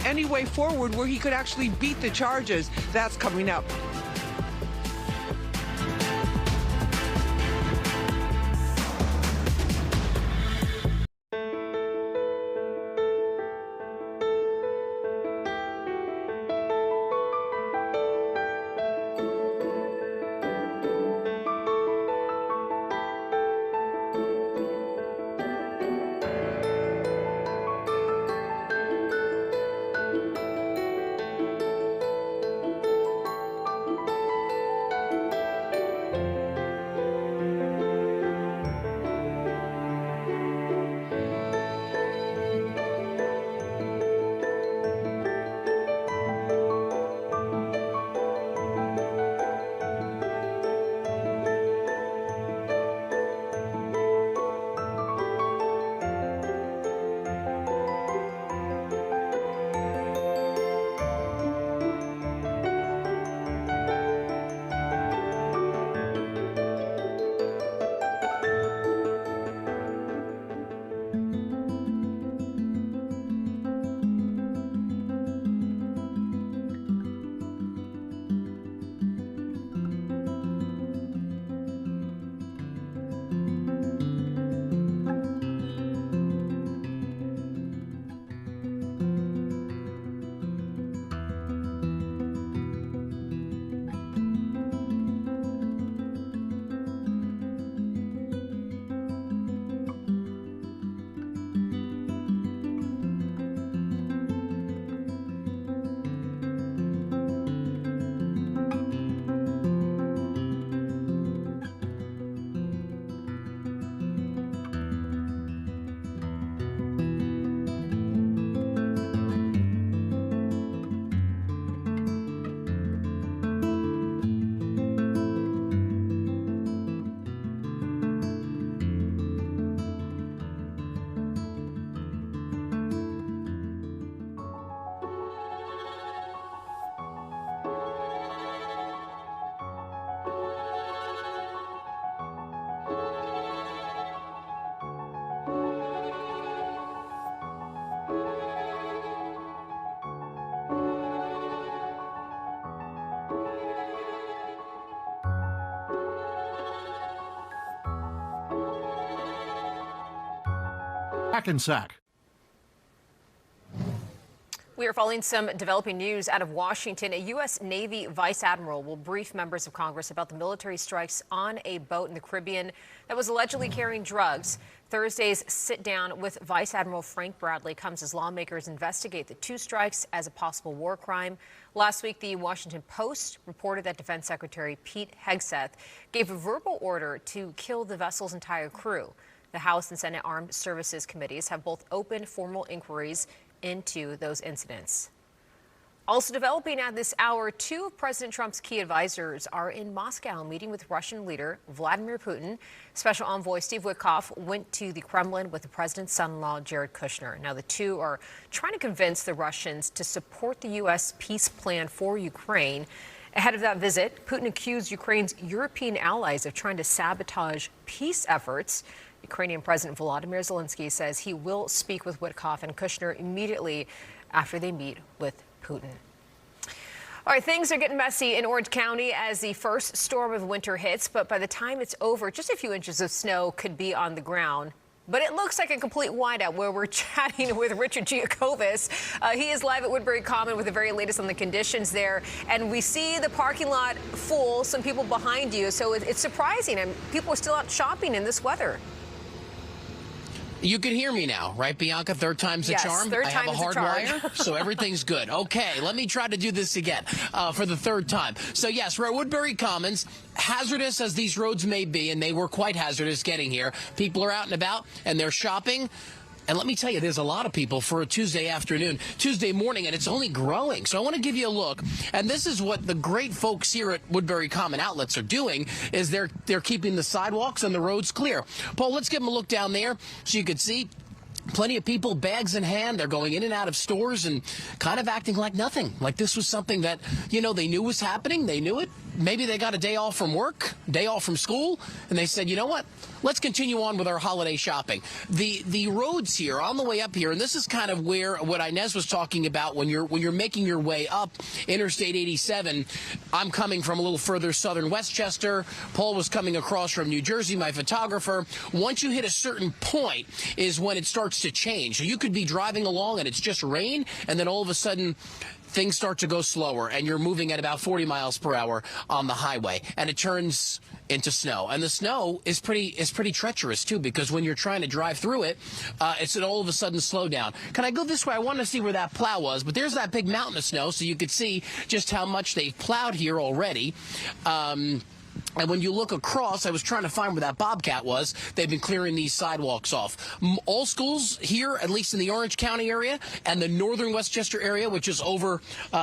any way forward where he could actually beat the charges. That's coming up. Hackensack. We are following some developing news out of Washington. A U.S. Navy Vice Admiral will brief members of Congress about the military strikes on a boat in the Caribbean that was allegedly carrying drugs. Thursday's sit-down with Vice Admiral Frank Bradley comes as lawmakers investigate the two strikes as a possible war crime. Last week, the Washington Post reported that Defense Secretary Pete Hegseth gave a verbal order to kill the vessel's entire crew. The House and Senate Armed Services Committees have both opened formal inquiries into those incidents. Also developing at this hour, two of President Trump's key advisors are in Moscow meeting with Russian leader Vladimir Putin. Special Envoy Steve Witkoff went to the Kremlin with the president's son-in-law, Jared Kushner. Now, the two are trying to convince the Russians to support the U.S. peace plan for Ukraine. Ahead of that visit, Putin accused Ukraine's European allies of trying to sabotage peace efforts. Ukrainian President Volodymyr Zelensky says he will speak with Witkoff and Kushner immediately after they meet with Putin. All right, things are getting messy in Orange County as the first storm of winter hits, but by the time it's over, just a few inches of snow could be on the ground. But it looks like a complete whiteout where we're chatting with Richard Giacobis. He is live at Woodbury Common with the very latest on the conditions there. And we see the parking lot full, some people behind you. So it's surprising, and people are still out shopping in this weather. You can hear me now, right, Bianca? Third time's the charm. Third I time have a hard wire, so everything's good. Okay, let me try to do this again for the third time. So, yes, we're at Woodbury Commons. Hazardous as these roads may be, and they were quite hazardous getting here. People are out and about, and they're shopping. And let me tell you, there's a lot of people for a Tuesday afternoon, Tuesday morning, and it's only growing. So I want to give you a look. And this is what the great folks here at Woodbury Common Outlets are doing, is they're keeping the sidewalks and the roads clear. Paul, let's give them a look down there so you can see. Plenty of people, bags in hand. They're going in and out of stores and kind of acting like nothing. Like this was something that, you know, they knew was happening. They knew it. maybe they got a day off from work, day off from school, and they said, you know what? Let's continue on with our holiday shopping. The roads here on the way up here, and this is kind of where what Inez was talking about when you're making your way up Interstate 87. I'm coming from a little further southern Westchester. Paul was coming across from New Jersey, my photographer. Once you hit a certain point is when it starts to change. So you could be driving along and it's just rain, and then all of a sudden things start to go slower, and you're moving at about 40 miles per hour on the highway, and it turns into snow. And the snow is pretty treacherous, too, because when you're trying to drive through it, it's an all of a sudden slow down. Can I go this way? I want to see where that plow was, but there's that big mountain of snow, so you could see just how much they've plowed here already. And when you look across, I was trying to find where that Bobcat was. They've been clearing these sidewalks off. All schools here, at least in the Orange County area and the northern Westchester area, which is over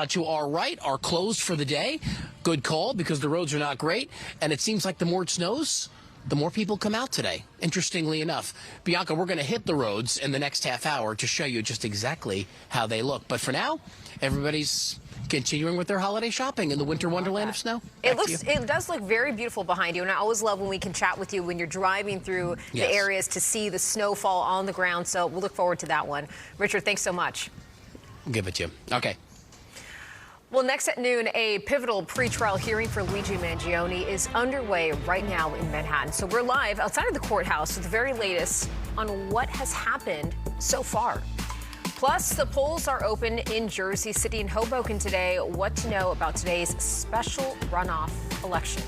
to our right, are closed for the day. Good call, because the roads are not great. And it seems like the more it snows, the more people come out today, interestingly enough. Bianca, we're going to hit the roads in the next half hour to show you just exactly how they look. But for now, everybody's continuing with their holiday shopping in the winter wonderland of snow. It does look very beautiful behind you, and I always love when we can chat with you when you're driving through the areas to see the snowfall on the ground. So we'll look forward to that one. Richard, thanks so much. I'll give it to you. Okay. Well, next at noon, a pivotal pretrial hearing for Luigi Mangione is underway right now in Manhattan. So we're live outside of the courthouse with the very latest on what has happened so far. Plus, the polls are open in Jersey City and Hoboken today. What to know about today's special runoff election.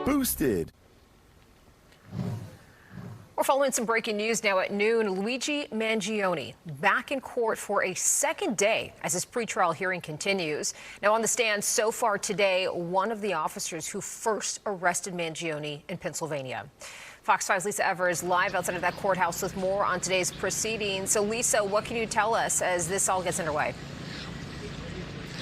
Boosted. We're following some breaking news now at noon. Luigi Mangione back in court for a second day as his pretrial hearing continues. Now on the stand so far today, one of the officers who first arrested Mangione in Pennsylvania. Fox 5's Lisa Evers live outside of that courthouse with more on today's proceedings. So Lisa, what can you tell us as this all gets underway?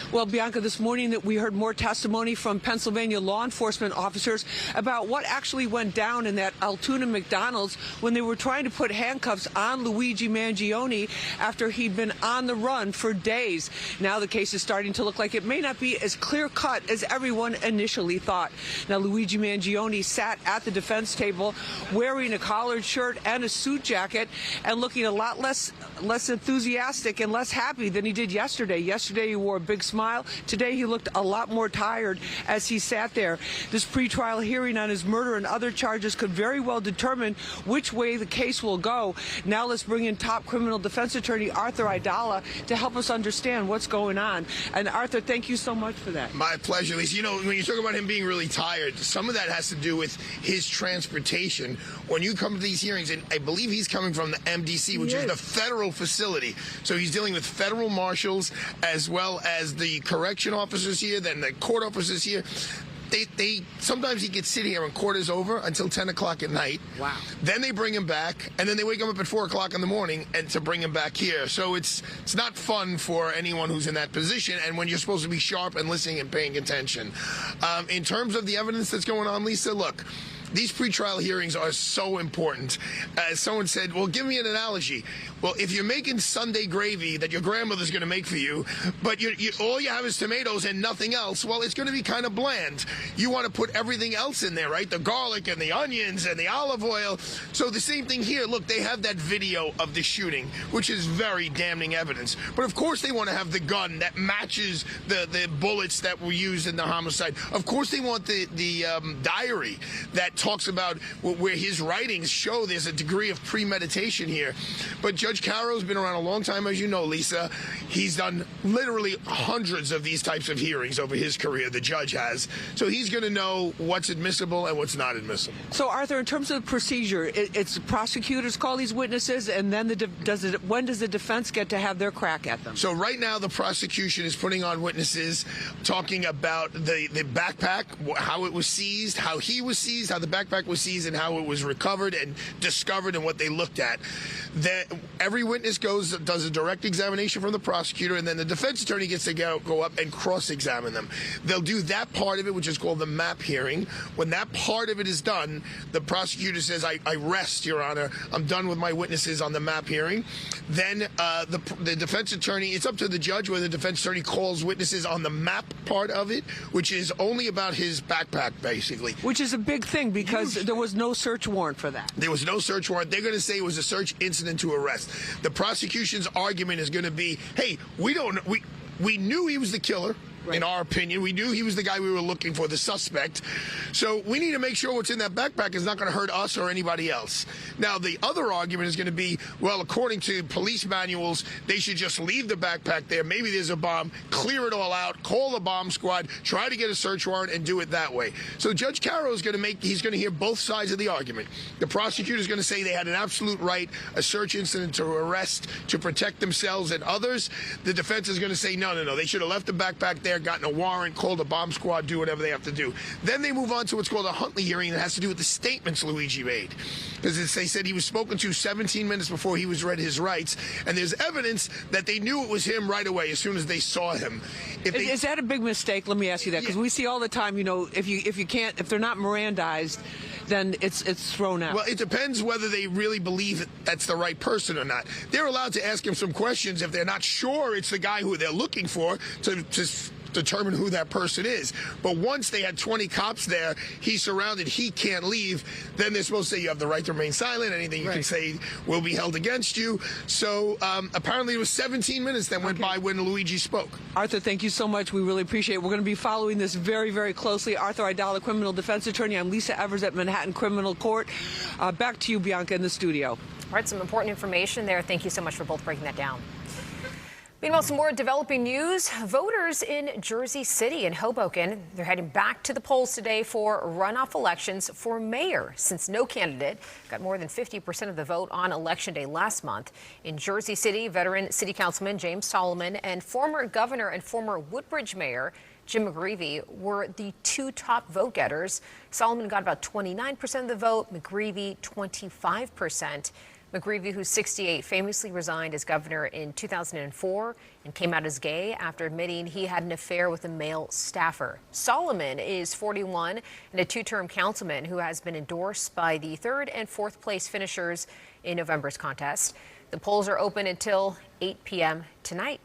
Well, Bianca, this morning that we heard more testimony from Pennsylvania law enforcement officers about what actually went down in that Altoona McDonald's when they were trying to put handcuffs on Luigi Mangione after he'd been on the run for days. Now the case is starting to look like it may not be as clear-cut as everyone initially thought. Now, Luigi Mangione sat at the defense table wearing a collared shirt and a suit jacket and looking a lot less enthusiastic and less happy than he did yesterday. Yesterday he wore a big smile. Today he looked a lot more tired as he sat there. This pretrial hearing on his murder and other charges could very well determine which way the case will go. Now let's bring in top criminal defense attorney Arthur Aidala to help us understand what's going on. And Arthur, thank you so much for that. My pleasure, Lisa. You know, when you talk about him being really tired, some of that has to do with his transportation. When you come to these hearings, and I believe he's coming from the MDC, which is the federal facility. So he's dealing with federal marshals as well as the correction officers here, then the court officers here. They sometimes he gets sit here and court is over until 10 o'clock at night. Wow. Then they bring him back, and then they wake him up at 4 o'clock in the morning and to bring him back here. So it's not fun for anyone who's in that position, and when you're supposed to be sharp and listening and paying attention. In terms of the evidence that's going on, Lisa, look, these pretrial hearings are so important. As someone said, well, give me an analogy. Well, if you're making Sunday gravy that your grandmother's going to make for you, but all you have is tomatoes and nothing else, well, it's going to be kind of bland. You want to put everything else in there, right? The garlic and the onions and the olive oil. So the same thing here. Look, they have that video of the shooting, which is very damning evidence. But of course they want to have the gun that matches the bullets that were used in the homicide. Of course they want the diary that talks about where his writings show there's a degree of premeditation here. But Judge Caro's been around a long time, as you know, Lisa. He's done literally hundreds of these types of hearings over his career, the judge has. So he's going to know what's admissible and what's not admissible. So, Arthur, in terms of the procedure, it's prosecutors call these witnesses, and then when does the defense get to have their crack at them? So right now the prosecution is putting on witnesses talking about the backpack, how it was seized, how he was seized, how the backpack was seized, and how it was recovered and discovered and what they looked at. Every witness does a direct examination from the prosecutor, and then the defense attorney gets to go up and cross-examine them. They'll do that part of it, which is called the MAP hearing. When that part of it is done, the prosecutor says, I rest, Your Honor. I'm done with my witnesses on the MAP hearing. Then the defense attorney, it's up to the judge whether the defense attorney calls witnesses on the MAP part of it, which is only about his backpack, basically. Which is a big thing because there was no search warrant for that. There was no search warrant. They're going to say it was a search incident to arrest. The prosecution's argument is going to be, hey, we knew he was the killer. Right. In our opinion, we knew he was the guy we were looking for, the suspect. So we need to make sure what's in that backpack is not going to hurt us or anybody else. Now, the other argument is going to be, well, according to police manuals, they should just leave the backpack there. Maybe there's a bomb, clear it all out, call the bomb squad, try to get a search warrant and do it that way. So Judge Caro is going to he's going to hear both sides of the argument. The prosecutor is going to say they had an absolute right, a search incident to arrest, to protect themselves and others. The defense is going to say, no, they should have left the backpack there, gotten a warrant, called a bomb squad, do whatever they have to do. Then they move on to what's called a Huntley hearing that has to do with the statements Luigi made. Because they said he was spoken to 17 minutes before he was read his rights, and there's evidence that they knew it was him right away as soon as they saw him. Is that a big mistake? Let me ask you that, because we see all the time, if they're not Mirandized, then it's thrown out. Well, it depends whether they really believe that's the right person or not. They're allowed to ask him some questions if they're not sure it's the guy who they're looking for to determine who that person is. But once they had 20 cops there, he's surrounded, he can't leave, then they're supposed to say you have the right to remain silent. Anything you can say will be held against you. So apparently it was 17 minutes that went by when Luigi spoke. Arthur, thank you so much. We really appreciate it. We're going to be following this very, very closely. Arthur Aidala, criminal defense attorney. I'm Lisa Evers at Manhattan Criminal Court. Back to you, Bianca, in the studio. All right, some important information there. Thank you so much for both breaking that down. Meanwhile, some more developing news. Voters in Jersey City and Hoboken, they're heading back to the polls today for runoff elections for mayor, since no candidate got more than 50% of the vote on Election Day last month. In Jersey City, veteran City Councilman James Solomon and former governor and former Woodbridge Mayor Jim McGreevey were the two top vote getters. Solomon got about 29% of the vote, McGreevey 25%. McGreevy, who's 68, famously resigned as governor in 2004 and came out as gay after admitting he had an affair with a male staffer. Solomon is 41 and a two-term councilman who has been endorsed by the third and fourth place finishers in November's contest. The polls are open until 8 p.m. tonight.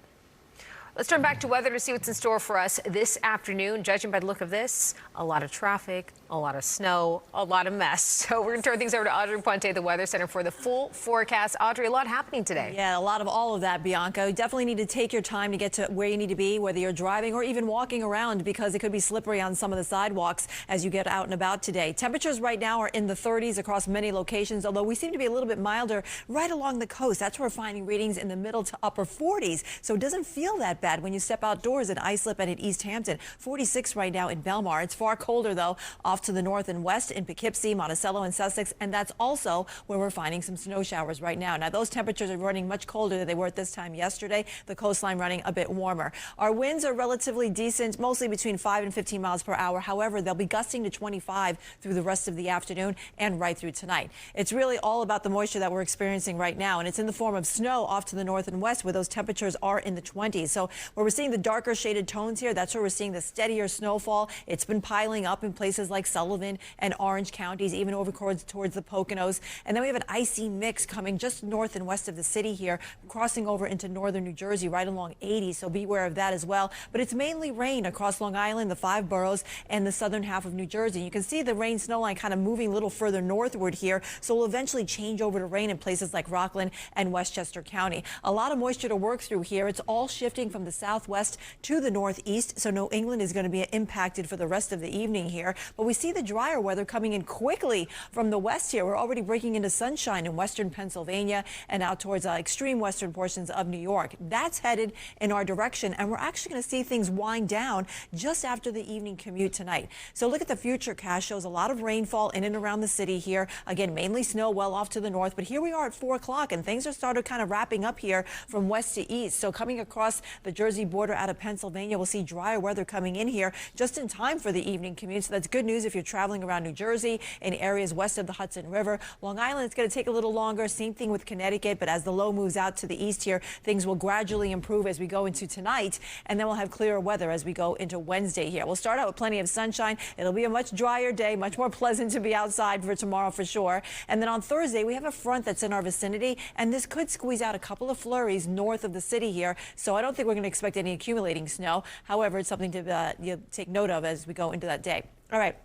Let's turn back to weather to see what's in store for us this afternoon. Judging by the look of this, a lot of traffic, a lot of snow, a lot of mess. So we're going to turn things over to Audrey Puente, the Weather Center, for the full forecast. Audrey, a lot happening today. Yeah, a lot of all of that, Bianca. You definitely need to take your time to get to where you need to be, whether you're driving or even walking around, because it could be slippery on some of the sidewalks as you get out and about today. Temperatures right now are in the 30s across many locations, although we seem to be a little bit milder right along the coast. That's where we're finding readings in the middle to upper 40s. So it doesn't feel that bad when you step outdoors in Islip and in East Hampton. 46 right now in Belmar. It's far colder, though, off to the north and west in Poughkeepsie, Monticello, and Sussex, and that's also where we're finding some snow showers right now. Now, those temperatures are running much colder than they were at this time yesterday. The coastline running a bit warmer. Our winds are relatively decent, mostly between 5 and 15 miles per hour. However, they'll be gusting to 25 through the rest of the afternoon and right through tonight. It's really all about the moisture that we're experiencing right now, and it's in the form of snow off to the north and west, where those temperatures are in the 20s. So where we're seeing the darker shaded tones here, that's where we're seeing the steadier snowfall. It's been piling up in places like Sullivan and Orange counties, even over towards the Poconos. And then we have an icy mix coming just north and west of the city here, crossing over into northern New Jersey right along 80. So beware of that as well. But it's mainly rain across Long Island, the 5 boroughs, and the southern half of New Jersey. You can see the rain snow line kind of moving a little further northward here. So we'll eventually change over to rain in places like Rockland and Westchester County. A lot of moisture to work through here. It's all shifting from the southwest to the northeast. So New England is going to be impacted for the rest of the evening here. But we see the drier weather coming in quickly from the west here. We're already breaking into sunshine in western Pennsylvania and out towards extreme western portions of New York. That's headed in our direction, and we're actually going to see things wind down just after the evening commute tonight. So look at the futurecast. Shows a lot of rainfall in and around the city here. Again, mainly snow well off to the north, but here we are at 4 o'clock, and things are started kind of wrapping up here from west to east. So coming across the Jersey border out of Pennsylvania, we'll see drier weather coming in here just in time for the evening commute. So that's good news if you're traveling around New Jersey in areas west of the Hudson River. Long Island, it's going to take a little longer. Same thing with Connecticut, but as the low moves out to the east here, things will gradually improve as we go into tonight, and then we'll have clearer weather as we go into Wednesday here. We'll start out with plenty of sunshine. It'll be a much drier day, much more pleasant to be outside for tomorrow for sure. And then on Thursday, we have a front that's in our vicinity, and this could squeeze out a couple of flurries north of the city here. So I don't think we're going to expect any accumulating snow. However, it's something to take note of as we go into that day. All right.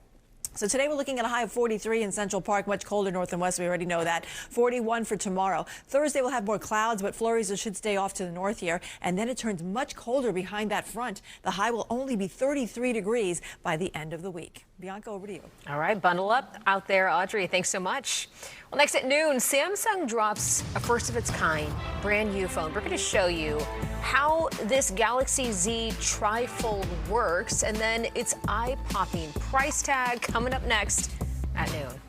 So today we're looking at a high of 43 in Central Park, much colder north and west. We already know that. 41 for tomorrow. Thursday we'll have more clouds, but flurries should stay off to the north here. And then it turns much colder behind that front. The high will only be 33 degrees by the end of the week. Bianca, over to you. All right, bundle up out there, Audrey. Thanks so much. Well, next at noon, Samsung drops a first of its kind brand new phone. We're going to show you how this Galaxy Z trifold works, and then its eye-popping price tag coming up next at noon.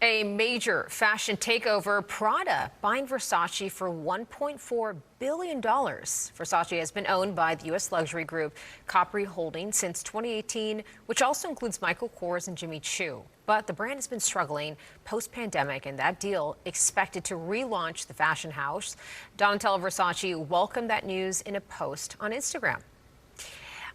A major fashion takeover, Prada buying Versace for $1.4 billion. Versace has been owned by the U.S. luxury group Capri Holdings since 2018, which also includes Michael Kors and Jimmy Choo. But the brand has been struggling post-pandemic, and that deal expected to relaunch the fashion house. Donatella Versace welcomed that news in a post on Instagram.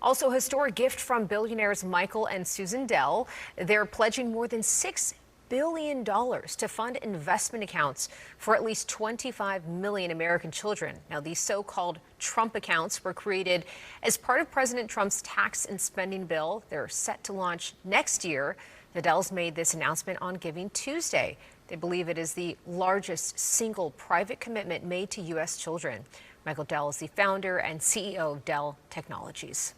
Also, a historic gift from billionaires Michael and Susan Dell. They're pledging more than $6 billion to fund investment accounts for at least 25 million American children. Now, these so-called Trump accounts were created as part of President Trump's tax and spending bill. They're set to launch next year. The Dells made this announcement on Giving Tuesday. They believe it is the largest single private commitment made to U.S. children. Michael Dell is the founder and CEO of Dell Technologies.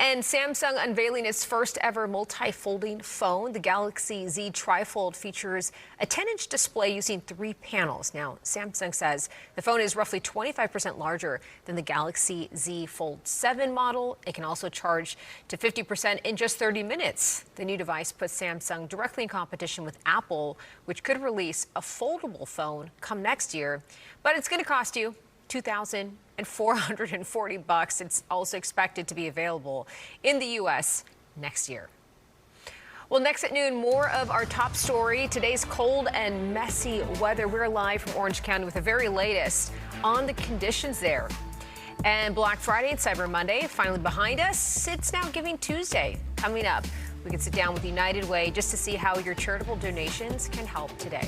And Samsung unveiling its first ever multi-folding phone. The Galaxy Z Tri-Fold features a 10-inch display using 3 panels. Now, Samsung says the phone is roughly 25% larger than the Galaxy Z Fold 7 model. It can also charge to 50% in just 30 minutes. The new device puts Samsung directly in competition with Apple, which could release a foldable phone come next year. But it's going to cost you $2,440. It's also expected to be available in the U.S. next year. Well, next at noon, more of our top story. Today's cold and messy weather. We're live from Orange County with the very latest on the conditions there. And Black Friday and Cyber Monday finally behind us. It's now Giving Tuesday coming up. We can sit down with United Way just to see how your charitable donations can help today.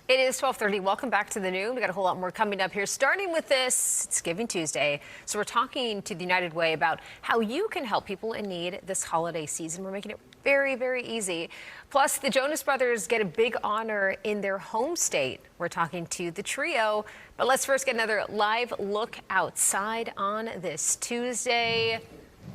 It is 12:30. Welcome back to the noon. We got a whole lot more coming up here. Starting with this, it's Giving Tuesday. So we're talking to the United Way about how you can help people in need this holiday season. We're making it very, very easy. Plus, the Jonas Brothers get a big honor in their home state. We're talking to the trio. But let's first get another live look outside on this Tuesday.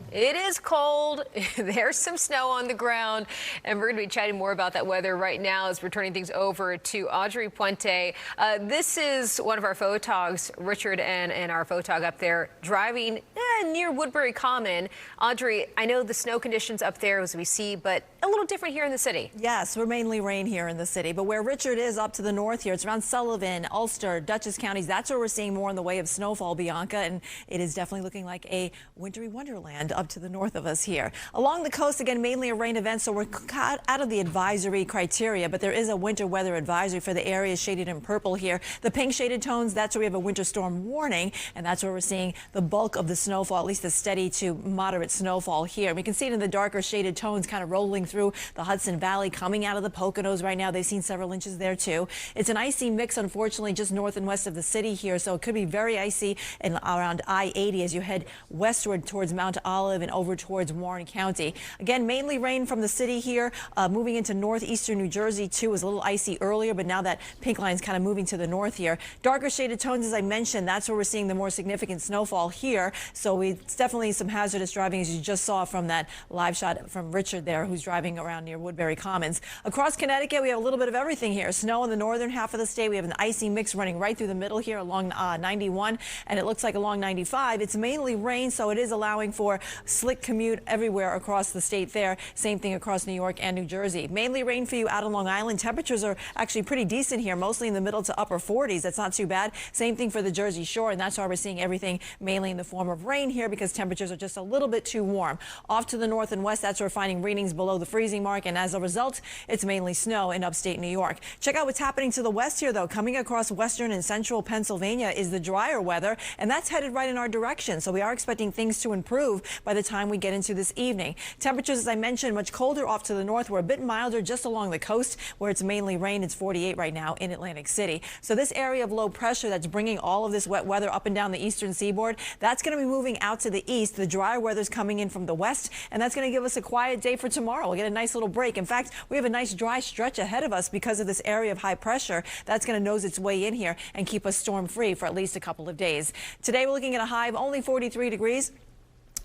It is cold. There's some snow on the ground, and we're going to be chatting more about that weather right now as we're turning things over to Audrey Puente. This is one of our photogs, Richard and our photog up there, driving near Woodbury Common. Audrey, I know the snow conditions up there as we see, but a little different here in the city. Yes, we're mainly rain here in the city, but where Richard is up to the north here, it's around Sullivan, Ulster, Dutchess counties. That's where we're seeing more in the way of snowfall, Bianca, and it is definitely looking like a wintry wonderland up to the north of us here. Along the coast, again, mainly a rain event, so we're out of the advisory criteria, but there is a winter weather advisory for the areas shaded in purple here. The pink shaded tones, that's where we have a winter storm warning, and that's where we're seeing the bulk of the snowfall, at least the steady to moderate snowfall here. We can see it in the darker shaded tones kind of rolling through the Hudson Valley, coming out of the Poconos right now. They've seen several inches there too. It's an icy mix, unfortunately, just north and west of the city here, so it could be very icy and around I-80 as you head westward towards Mount Olive and over towards Warren County. Again, mainly rain from the city here, moving into northeastern New Jersey too. It was a little icy earlier, but now that pink line is kind of moving to the north here. Darker shaded tones, as I mentioned, that's where we're seeing the more significant snowfall here. So it's definitely some hazardous driving, as you just saw from that live shot from Richard there, who's driving around near Woodbury Commons. Across Connecticut, we have a little bit of everything here. Snow in the northern half of the state. We have an icy mix running right through the middle here along 91, and it looks like along 95. It's mainly rain, so it is allowing for slick commute everywhere across the state there. Same thing across New York and New Jersey. Mainly rain for you out on Long Island. Temperatures are actually pretty decent here, mostly in the middle to upper 40s. That's not too bad. Same thing for the Jersey Shore, and that's why we're seeing everything mainly in the form of rain here, because temperatures are just a little bit too warm. Off to the north and west, that's where we're finding readings below the freezing mark, and as a result, it's mainly snow in upstate New York. Check out what's happening to the west here, though. Coming across western and central Pennsylvania is the drier weather, and that's headed right in our direction. So we are expecting things to improve by the time we get into this evening. Temperatures, as I mentioned, much colder off to the north. We're a bit milder just along the coast, where it's mainly rain. It's 48 right now in Atlantic City. So this area of low pressure that's bringing all of this wet weather up and down the eastern seaboard, that's going to be moving out to the east. The drier weather's coming in from the west, and that's going to give us a quiet day for tomorrow. We'll get a nice little break. In fact, we have a nice dry stretch ahead of us because of this area of high pressure that's going to nose its way in here and keep us storm free for at least a couple of days. Today we're looking at a high of only 43 degrees.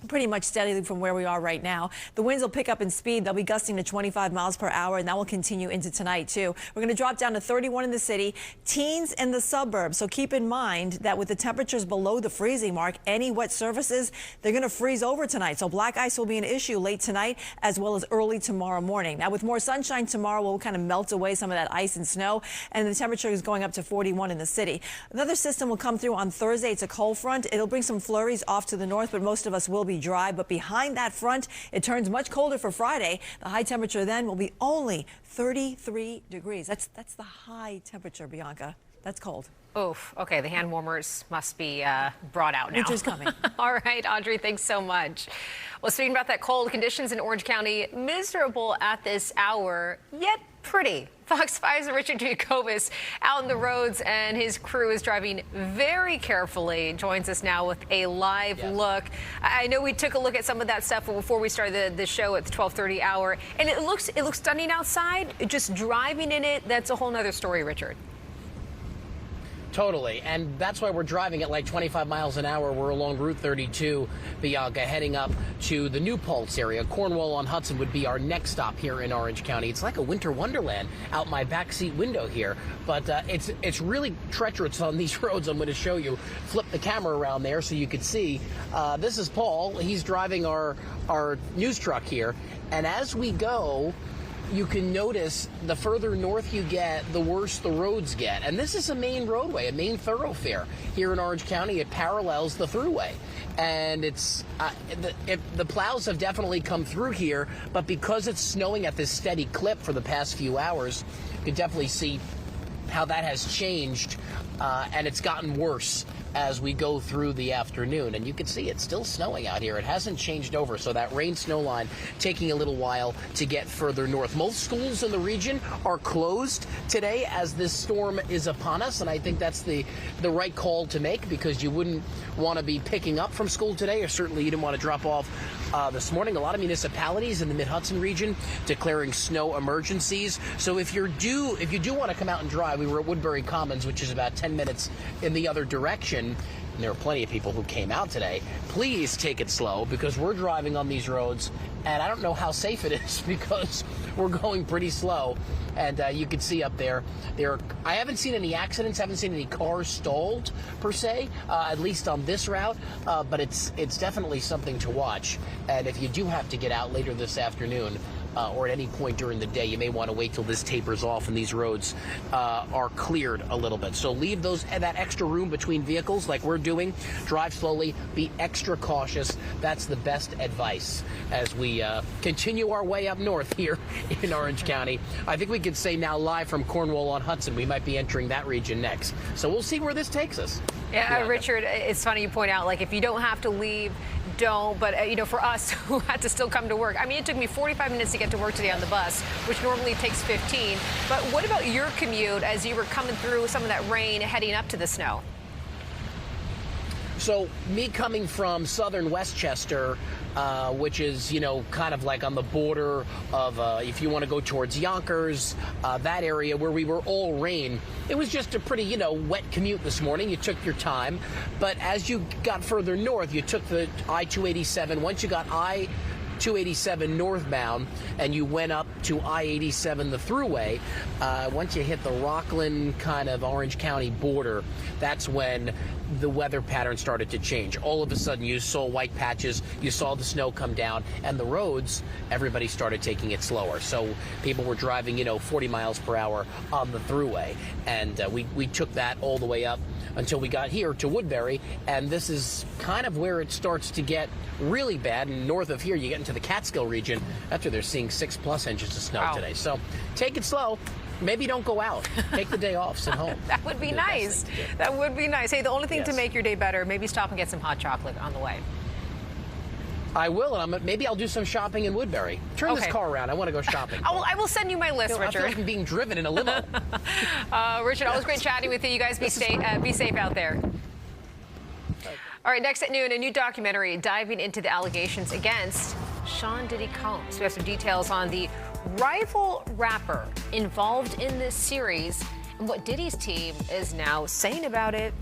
Pretty much steadily from where we are right now. The winds will pick up in speed. They'll be gusting to 25 miles per hour, and that will continue into tonight, too. We're going to drop down to 31 in the city, teens in the suburbs. So keep in mind that with the temperatures below the freezing mark, any wet surfaces, they're going to freeze over tonight. So black ice will be an issue late tonight as well as early tomorrow morning. Now, with more sunshine tomorrow, we'll kind of melt away some of that ice and snow, and the temperature is going up to 41 in the city. Another system will come through on Thursday. It's a cold front. It'll bring some flurries off to the north, but most of us will be dry. But behind that front, it turns much colder for Friday. The high temperature then will be only 33 degrees. That's the high temperature, Bianca. That's cold. Oof. Okay, the hand warmers must be brought out now. Winter's coming. All right, Audrey, thanks so much. Well, speaking about that cold, conditions in Orange County, miserable at this hour, yet pretty. Fox 5's Richard Jacobus out on the roads, and his crew is driving very carefully. Joins us now with a live look. I know we took a look at some of that stuff before we started the show at the 12:30 hour, and it looks stunning outside. Just driving in it, that's a whole nother story, Richard. Totally, and that's why we're driving at like 25 miles an hour. We're along Route 32, Bianca, heading up to the New Paltz area. Cornwall on Hudson would be our next stop here in Orange County. It's like a winter wonderland out my backseat window here, but it's really treacherous on these roads. I'm going to show you. Flip the camera around there so you can see. This is Paul. He's driving our news truck here, and as we go, you can notice the further north you get, the worse the roads get. And this is a main roadway, a main thoroughfare here in Orange County. It parallels the thruway. And it's the plows have definitely come through here, but because it's snowing at this steady clip for the past few hours, you can definitely see how that has changed, and it's gotten worse as we go through the afternoon. And you can see it's still snowing out here. It hasn't changed over, so that rain snow line taking a little while to get further north. Most schools in the region are closed today as this storm is upon us, and I think that's the right call to make, because you wouldn't want to be picking up from school today, or certainly you didn't want to drop off this morning. A lot of municipalities in the Mid-Hudson region declaring snow emergencies. So if you do want to come out and drive, we were at Woodbury Commons, which is about 10 minutes in the other direction. and there were plenty of people who came out today, please take it slow because we're driving on these roads, and I don't know how safe it is because we're going pretty slow. And you can see up there, I haven't seen any accidents, haven't seen any cars stalled per se, at least on this route, but it's definitely something to watch. And if you do have to get out later this afternoon, or at any point during the day, you may want to wait till this tapers off and these roads are cleared a little bit. So leave that extra room between vehicles like we're doing. Drive slowly, be extra cautious. That's the best advice as we continue our way up north here in Orange County. I think we could say now live from Cornwall on Hudson, we might be entering that region next. So we'll see where this takes us. Yeah, Richard, it's funny you point out, like, if you don't have to leave, don't. But, you know, for us who had to still come to work, I mean, it took me 45 minutes to get to work today on the bus, which normally takes 15. But what about your commute as you were coming through some of that rain heading up to the snow? So me coming from southern Westchester, which is, you know, kind of like on the border of, if you want to go towards Yonkers, that area where we were all rain, it was just a pretty, you know, wet commute this morning. You took your time. But as you got further north, you took the I-287. Once you got I-287 northbound and you went up to I-87, the thruway, once you hit the Rockland kind of Orange County border, that's when the weather pattern started to change. All of a sudden, you saw white patches, you saw the snow come down, and the roads, everybody started taking it slower. So people were driving, you know, 40 miles per hour on the thruway, and we took that all the way up until we got here to Woodbury, and this is kind of where it starts to get really bad. And north of here, you get into the Catskill region. After they're seeing 6+ inches of snow today. So take it slow. Maybe don't go out. Take the day off. Sit home. That would be nice. That would be nice. Hey, the only thing to make your day better, maybe stop and get some hot chocolate on the way. I will, and maybe I'll do some shopping in Woodbury. Turn this car around. I want to go shopping. I will send you my list, Richard. I feel like I'm being driven in a limo. Richard, always great chatting with you. You guys be safe out there. All right, next at noon, a new documentary diving into the allegations against Sean Diddy Combs. We have some details on the rival rapper involved in this series and what Diddy's team is now saying about it.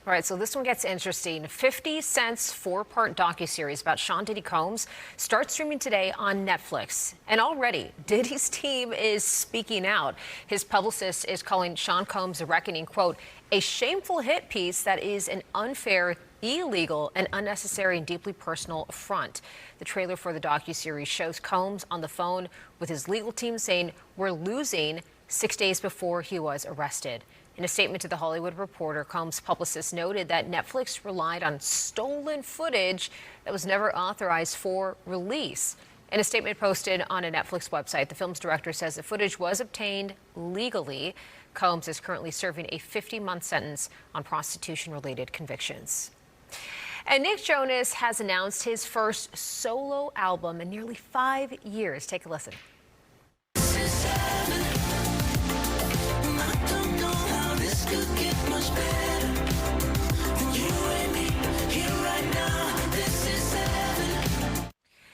All right, so this one gets interesting. 50 Cent's four-part docuseries about Sean Diddy Combs starts streaming today on Netflix. And already, Diddy's team is speaking out. His publicist is calling Sean Combs' The Reckoning, quote, a shameful hit piece that is an unfair, illegal, and unnecessary and deeply personal affront. The trailer for the docuseries shows Combs on the phone with his legal team saying, we're losing, 6 days before he was arrested. In a statement to The Hollywood Reporter, Combs' publicist noted that Netflix relied on stolen footage that was never authorized for release. In a statement posted on a Netflix website, the film's director says the footage was obtained legally. Combs is currently serving a 50-month sentence on prostitution-related convictions. And Nick Jonas has announced his first solo album in nearly 5 years. Take a listen.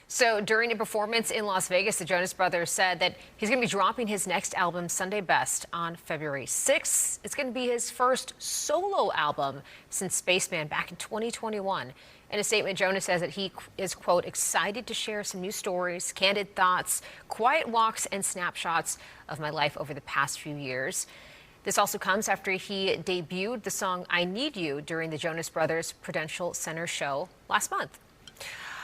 So during a performance in Las Vegas, the Jonas Brothers said that he's going to be dropping his next album, Sunday Best, on February 6th. It's going to be his first solo album since Spaceman back in 2021. In a statement, Jonas says that he is, quote, excited to share some new stories, candid thoughts, quiet walks, and snapshots of my life over the past few years. This also comes after he debuted the song I Need You during the Jonas Brothers Prudential Center show last month.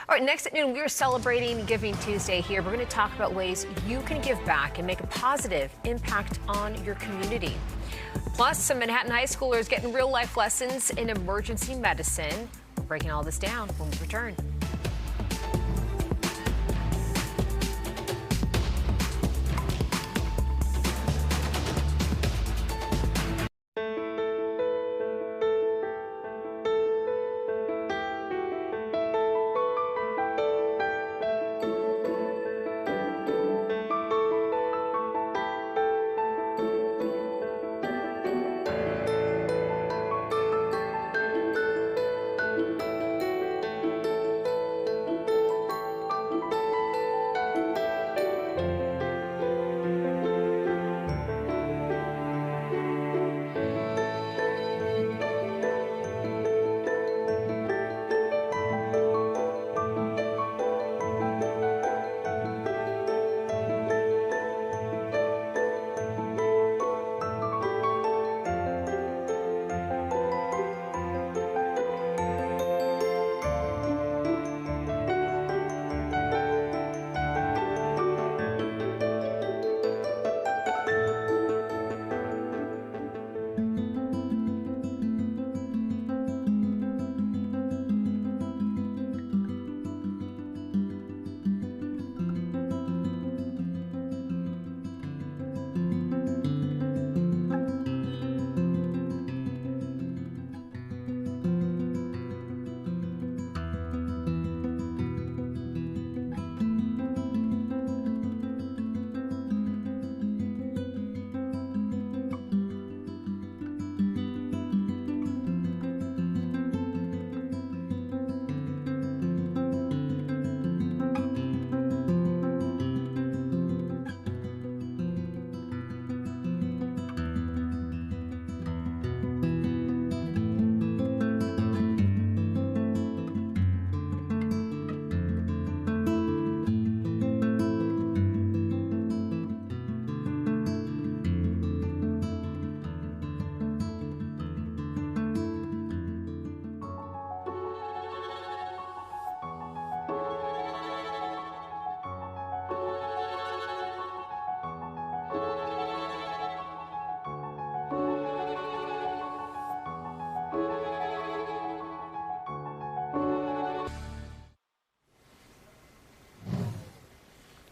All right, next at noon, we are celebrating Giving Tuesday here. We're going to talk about ways you can give back and make a positive impact on your community. Plus, some Manhattan high schoolers getting real-life lessons in emergency medicine. We're breaking all this down when we return.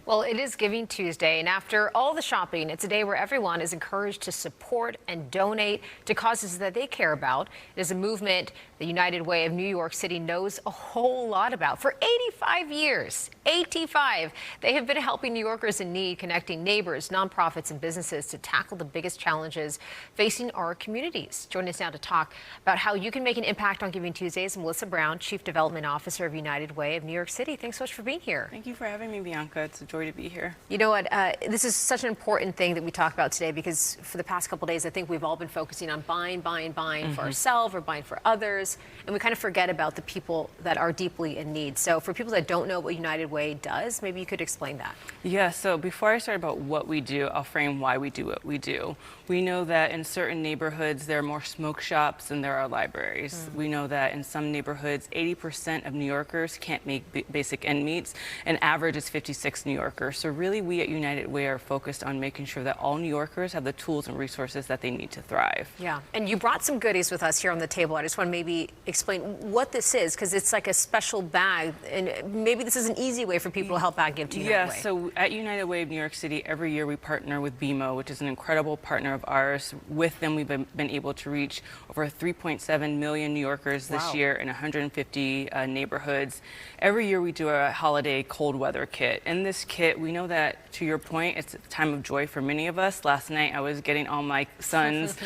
Well, it is Giving Tuesday, and after all the shopping, it's a day where everyone is encouraged to support and donate to causes that they care about. It is a movement the United Way of New York City knows a whole lot about. For 85 years, 85, they have been helping New Yorkers in need, connecting neighbors, nonprofits, and businesses to tackle the biggest challenges facing our communities. Join us now to talk about how you can make an impact on Giving Tuesday is Melissa Brown, Chief Development Officer of United Way of New York City. Thanks so much for being here. Thank you for having me, Bianca. It's a joy to be here. You know what? This is such an important thing that we talk about today because for the past couple of days, I think we've all been focusing on buying for ourselves or buying for others, and we kind of forget about the people that are deeply in need. So for people that don't know what United Way does, maybe you could explain that. Yeah, so before I start about what we do, I'll frame why we do what we do. We know that in certain neighborhoods, there are more smoke shops than there are libraries. We know that in some neighborhoods, 80% of New Yorkers can't make basic ends meet, and average is 56 New Yorkers. So really, we at United Way are focused on making sure that all New Yorkers have the tools and resources that they need to thrive. Yeah, and you brought some goodies with us here on the table. I just want to maybe explain what this is, because it's like a special bag, and maybe this is an easy way for people to help out give to United Way. Yeah, so at United Way of New York City, every year we partner with BMO, which is an incredible partner of ours. With them, we've been able to reach over 3.7 million New Yorkers this year in 150 neighborhoods. Every year we do a holiday cold weather kit. In this kit, we know that, to your point, it's a time of joy for many of us. Last night I was getting all my sons,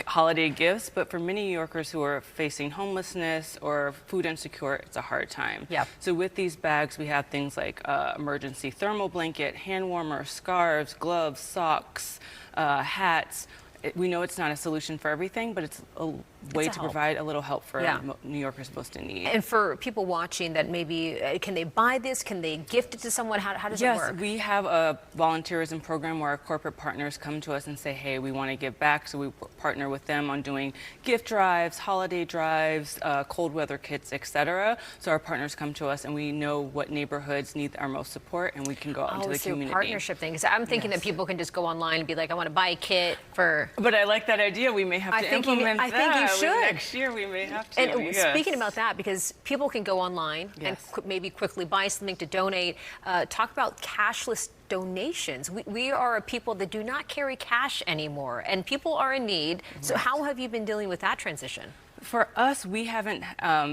holiday gifts, but for many New Yorkers who are facing homelessness or food insecure, it's a hard time. Yep. So with these bags, we have things like emergency thermal blanket, hand warmer, scarves, gloves, socks, hats. We know it's not a solution for everything, but it's a way to provide a little help for New Yorkers most in need. And for people watching that maybe, can they buy this? Can they gift it to someone? How does it work? Yes, we have a volunteerism program where our corporate partners come to us and say, hey, we want to give back. So we partner with them on doing gift drives, holiday drives, cold weather kits, etc. So our partners come to us and we know what neighborhoods need our most support, and we can go out into the community. Partnership thing. Because I'm thinking that people can just go online and be like, I want to buy a kit for... But I like that idea. We may have to implement that. I think you should. Next year we may have to. And speaking about that, because people can go online and maybe quickly buy something to donate, talk about cashless donations. We are a people that do not carry cash anymore, and people are in need. So how have you been dealing with that transition? For us, we haven't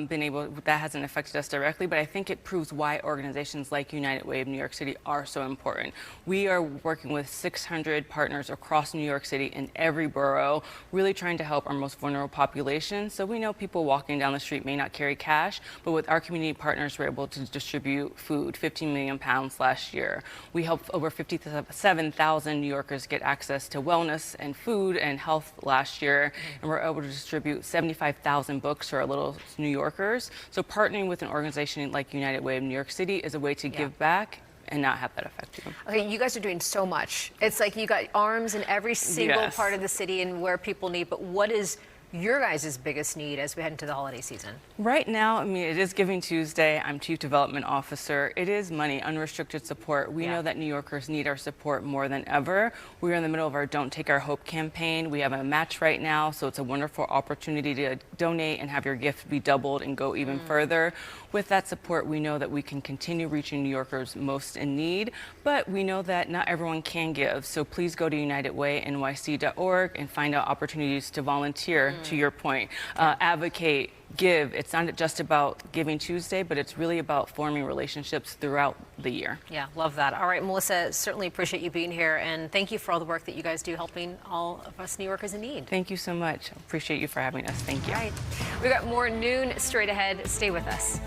been able, that hasn't affected us directly, but I think it proves why organizations like United Way of New York City are so important. We are working with 600 partners across New York City in every borough, really trying to help our most vulnerable population. So we know people walking down the street may not carry cash, but with our community partners, we're able to distribute food, 15 million pounds last year. We helped over 57,000 New Yorkers get access to wellness and food and health last year, and we're able to distribute 75,000 books for our little New Yorkers. So partnering with an organization like United Way of New York City is a way to give back and not have that affect you. Okay, you guys are doing so much. It's like you got arms in every single part of the city and where people need, but what is your guys' biggest need as we head into the holiday season? Right now, I mean, it is Giving Tuesday. I'm Chief Development Officer. It is money, unrestricted support. We know that New Yorkers need our support more than ever. We're in the middle of our Don't Take Our Hope campaign. We have a match right now, so it's a wonderful opportunity to donate and have your gift be doubled and go even further. With that support, we know that we can continue reaching New Yorkers most in need, but we know that not everyone can give. So please go to unitedwaynyc.org and find out opportunities to volunteer, to your point, advocate, give. It's not just about Giving Tuesday, but it's really about forming relationships throughout the year. Yeah, love that. All right, Melissa, certainly appreciate you being here, and thank you for all the work that you guys do helping all of us New Yorkers in need. Thank you so much. Appreciate you for having us. Thank you. All right. We've got more noon straight ahead. Stay with us.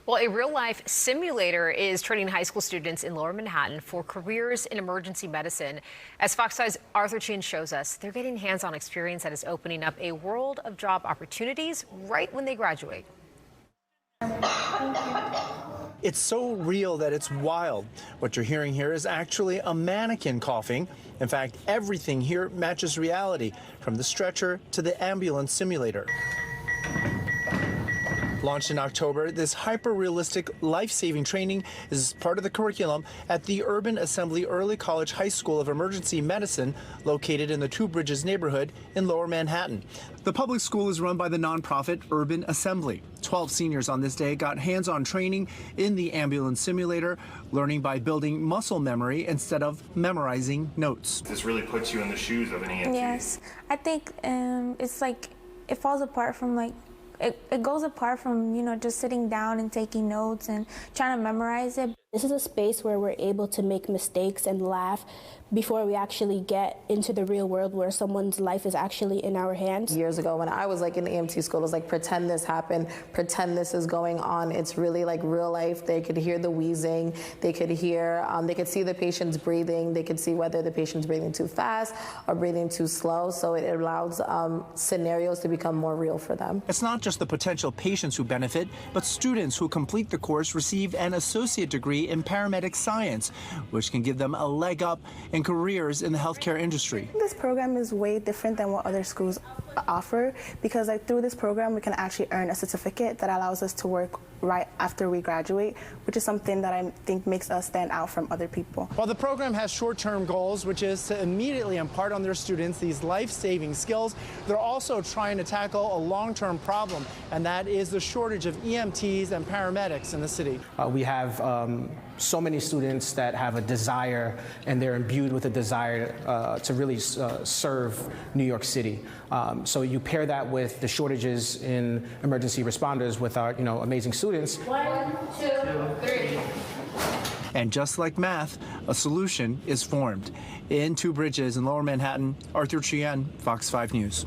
Well, a real-life simulator is training high school students in Lower Manhattan for careers in emergency medicine. As Fox 5's Arthur Chin shows us, they're getting hands-on experience that is opening up a world of job opportunities right when they graduate. It's so real that it's wild. What you're hearing here is actually a mannequin coughing. In fact, everything here matches reality, from the stretcher to the ambulance simulator. Launched in October, this hyper-realistic, life-saving training is part of the curriculum at the Urban Assembly Early College High School of Emergency Medicine, located in the Two Bridges neighborhood in Lower Manhattan. The public school is run by the nonprofit Urban Assembly. 12 seniors on this day got hands-on training in the ambulance simulator, learning by building muscle memory instead of memorizing notes. This really puts you in the shoes of an EMT. Yes, I think it's like it falls apart from like it goes apart from, you know, just sitting down and taking notes and trying to memorize it. This is a space where we're able to make mistakes and laugh before we actually get into the real world where someone's life is actually in our hands. Years ago when I was like in EMT school, it was like, pretend this happened, pretend this is going on. It's really like real life. They could hear the wheezing, they could hear, they could see the patient's breathing, they could see whether the patient's breathing too fast or breathing too slow. So it allows scenarios to become more real for them. It's not just the potential patients who benefit, but students who complete the course receive an associate degree in paramedic science, which can give them a leg up in careers in the healthcare industry. This program is way different than what other schools offer, because like through this program we can actually earn a certificate that allows us to work right after we graduate, which is something that I think makes us stand out from other people. While the program has short-term goals, which is to immediately impart on their students these life-saving skills, they're also trying to tackle a long-term problem, and that is the shortage of EMTs and paramedics in the city. We have so many students that have a desire, and they're imbued with a desire to really serve New York City. So you pair that with the shortages in emergency responders with our, amazing students. 1, 2, 3. And just like math, a solution is formed. In Two Bridges in Lower Manhattan, Arthur Chien, Fox 5 News.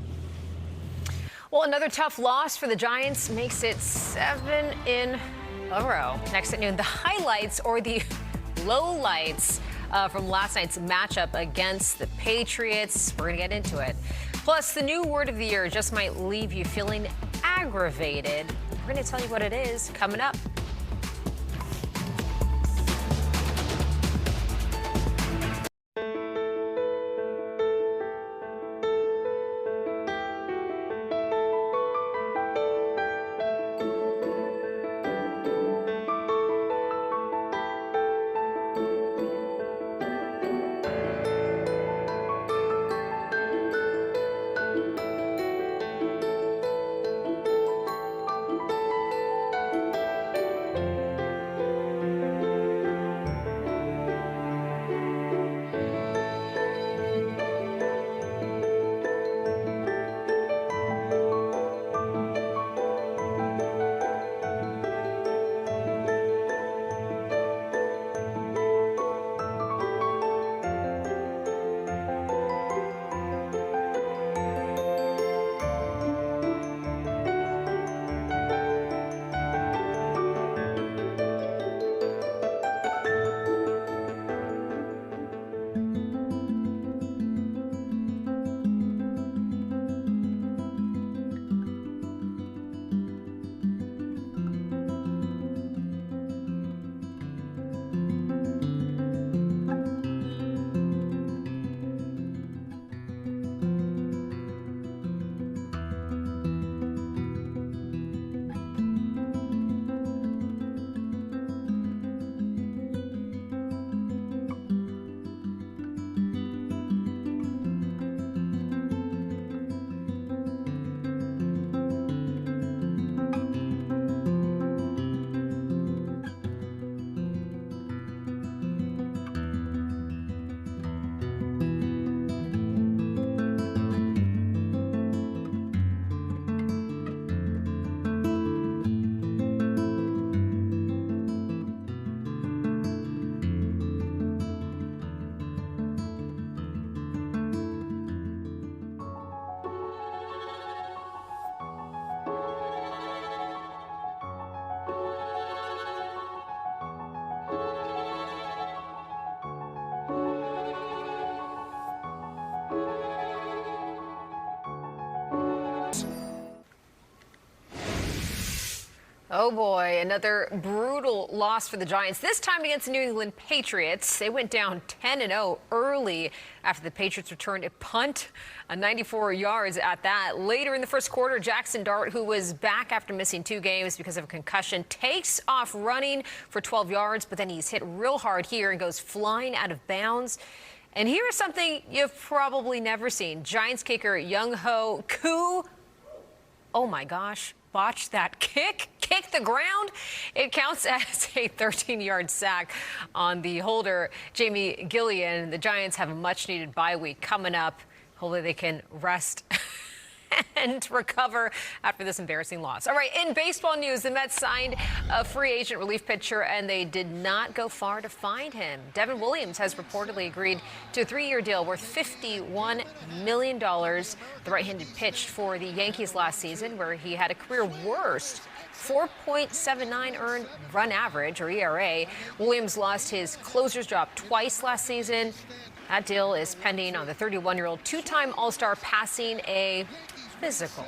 Well, another tough loss for the Giants makes it 7 in a row. Next at noon, the highlights or the lowlights from last night's matchup against the Patriots. We're going to get into it. Plus, the new word of the year just might leave you feeling aggravated. We're going to tell you what it is coming up. Oh boy, another brutal loss for the Giants, this time against the New England Patriots. They went down 10-0 early after the Patriots returned a punt, 94 yards at that. Later in the first quarter, Jackson Dart, who was back after missing 2 games because of a concussion, takes off running for 12 yards, but then he's hit real hard here and goes flying out of bounds. And here is something you've probably never seen. Giants kicker Young-Ho Koo, oh my gosh, botched that kick the ground. It counts as a 13-yard sack on the holder, Jamie Gillian. The Giants have a much-needed bye week coming up. Hopefully they can rest and recover after this embarrassing loss. All right, in baseball news, the Mets signed a free agent relief pitcher, and they did not go far to find him. Devin Williams has reportedly agreed to a 3-year deal worth $51 million. The right-handed pitched for the Yankees last season, where he had a career worst 4.79 earned run average, or ERA. Williams lost his closer's job twice last season. That deal is pending on the 31-year-old two-time All-Star passing a physical.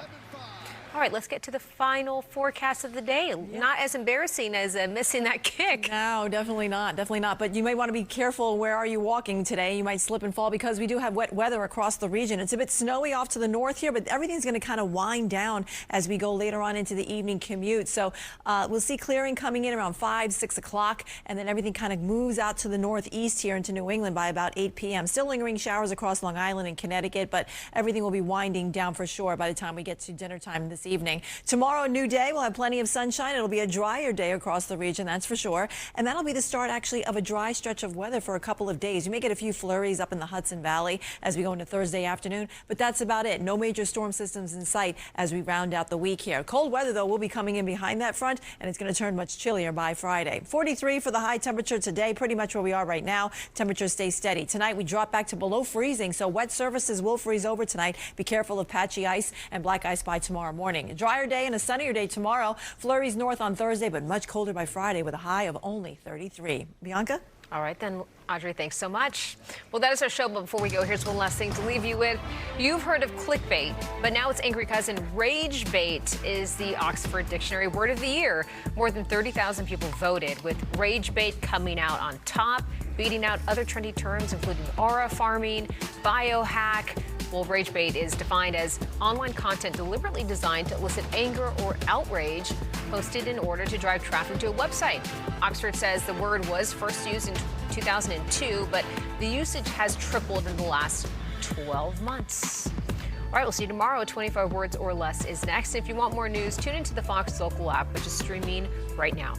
All right, let's get to the final forecast of the day. Yeah. Not as embarrassing as missing that kick. No, definitely not. Definitely not. But you may want to be careful. Where are you walking today? You might slip and fall because we do have wet weather across the region. It's a bit snowy off to the north here, but everything's going to kind of wind down as we go later on into the evening commute. So we'll see clearing coming in around 5, 6 o'clock, and then everything kind of moves out to the northeast here into New England by about 8 p.m. Still lingering showers across Long Island and Connecticut, but everything will be winding down for sure by the time we get to dinner time this evening. Tomorrow, a new day. We'll have plenty of sunshine. It'll be a drier day across the region, that's for sure. And that'll be the start, actually, of a dry stretch of weather for a couple of days. You may get a few flurries up in the Hudson Valley as we go into Thursday afternoon, but that's about it. No major storm systems in sight as we round out the week here. Cold weather, though, will be coming in behind that front, and it's going to turn much chillier by Friday. 43 for the high temperature today, pretty much where we are right now. Temperatures stay steady. Tonight, we drop back to below freezing, so wet surfaces will freeze over tonight. Be careful of patchy ice and black ice by tomorrow morning. A drier day and a sunnier day tomorrow. Flurries north on Thursday, but much colder by Friday with a high of only 33. Bianca? All right, then, Audrey, thanks so much. Well, that is our show, but before we go, here's one last thing to leave you with. You've heard of clickbait, but now its angry cousin, rage bait, is the Oxford Dictionary word of the year. More than 30,000 people voted, with rage bait coming out on top, beating out other trendy terms, including aura farming, biohack. Well, rage bait is defined as online content deliberately designed to elicit anger or outrage, posted in order to drive traffic to a website. Oxford says the word was first used in 2002, but the usage has tripled in the last 12 months. All right, we'll see you tomorrow. 25 words or less is next. If you want more news, tune into the Fox Local app, which is streaming right now.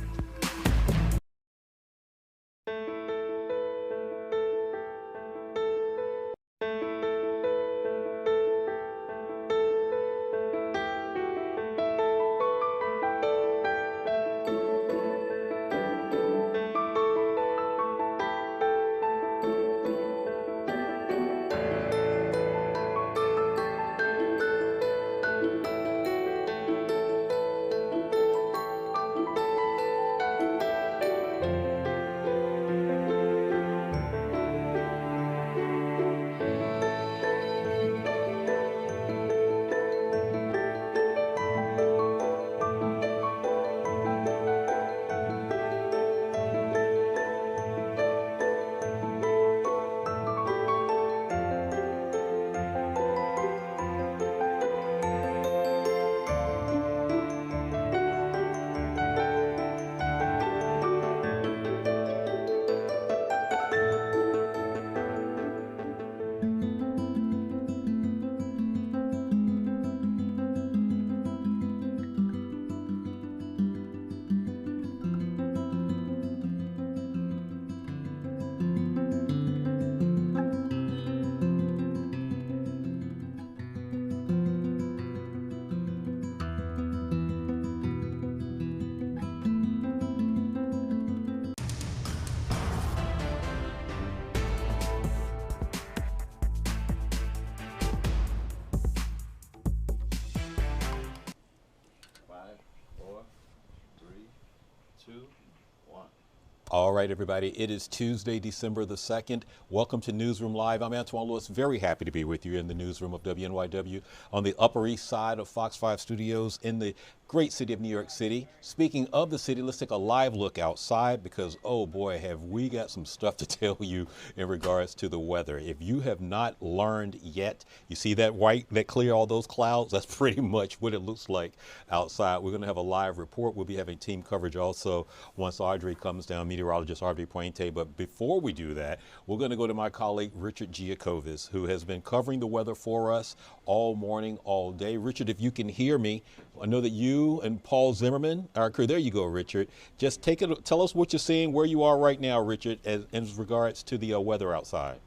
All right, everybody, it is Tuesday, December the 2nd. Welcome to Newsroom Live. I'm Antoine Lewis, very happy to be with you in the newsroom of WNYW on the Upper East Side of Fox 5 Studios in the great city of New York City. Speaking of the city, let's take a live look outside because, oh boy, have we got some stuff to tell you in regards to the weather. If you have not learned yet, you see that white, that clear, all those clouds, that's pretty much what it looks like outside. We're going to have a live report. We'll be having team coverage also once Audrey comes down, meteorologist Audrey Puente. But before we do that, we're going to go to my colleague Richard Giacovis, who has been covering the weather for us all morning, all day. Richard, if you can hear me, I know that you and Paul Zimmerman, our crew, there you go, Richard. Just tell us what you're seeing, where you are right now, Richard, as in regards to the weather outside.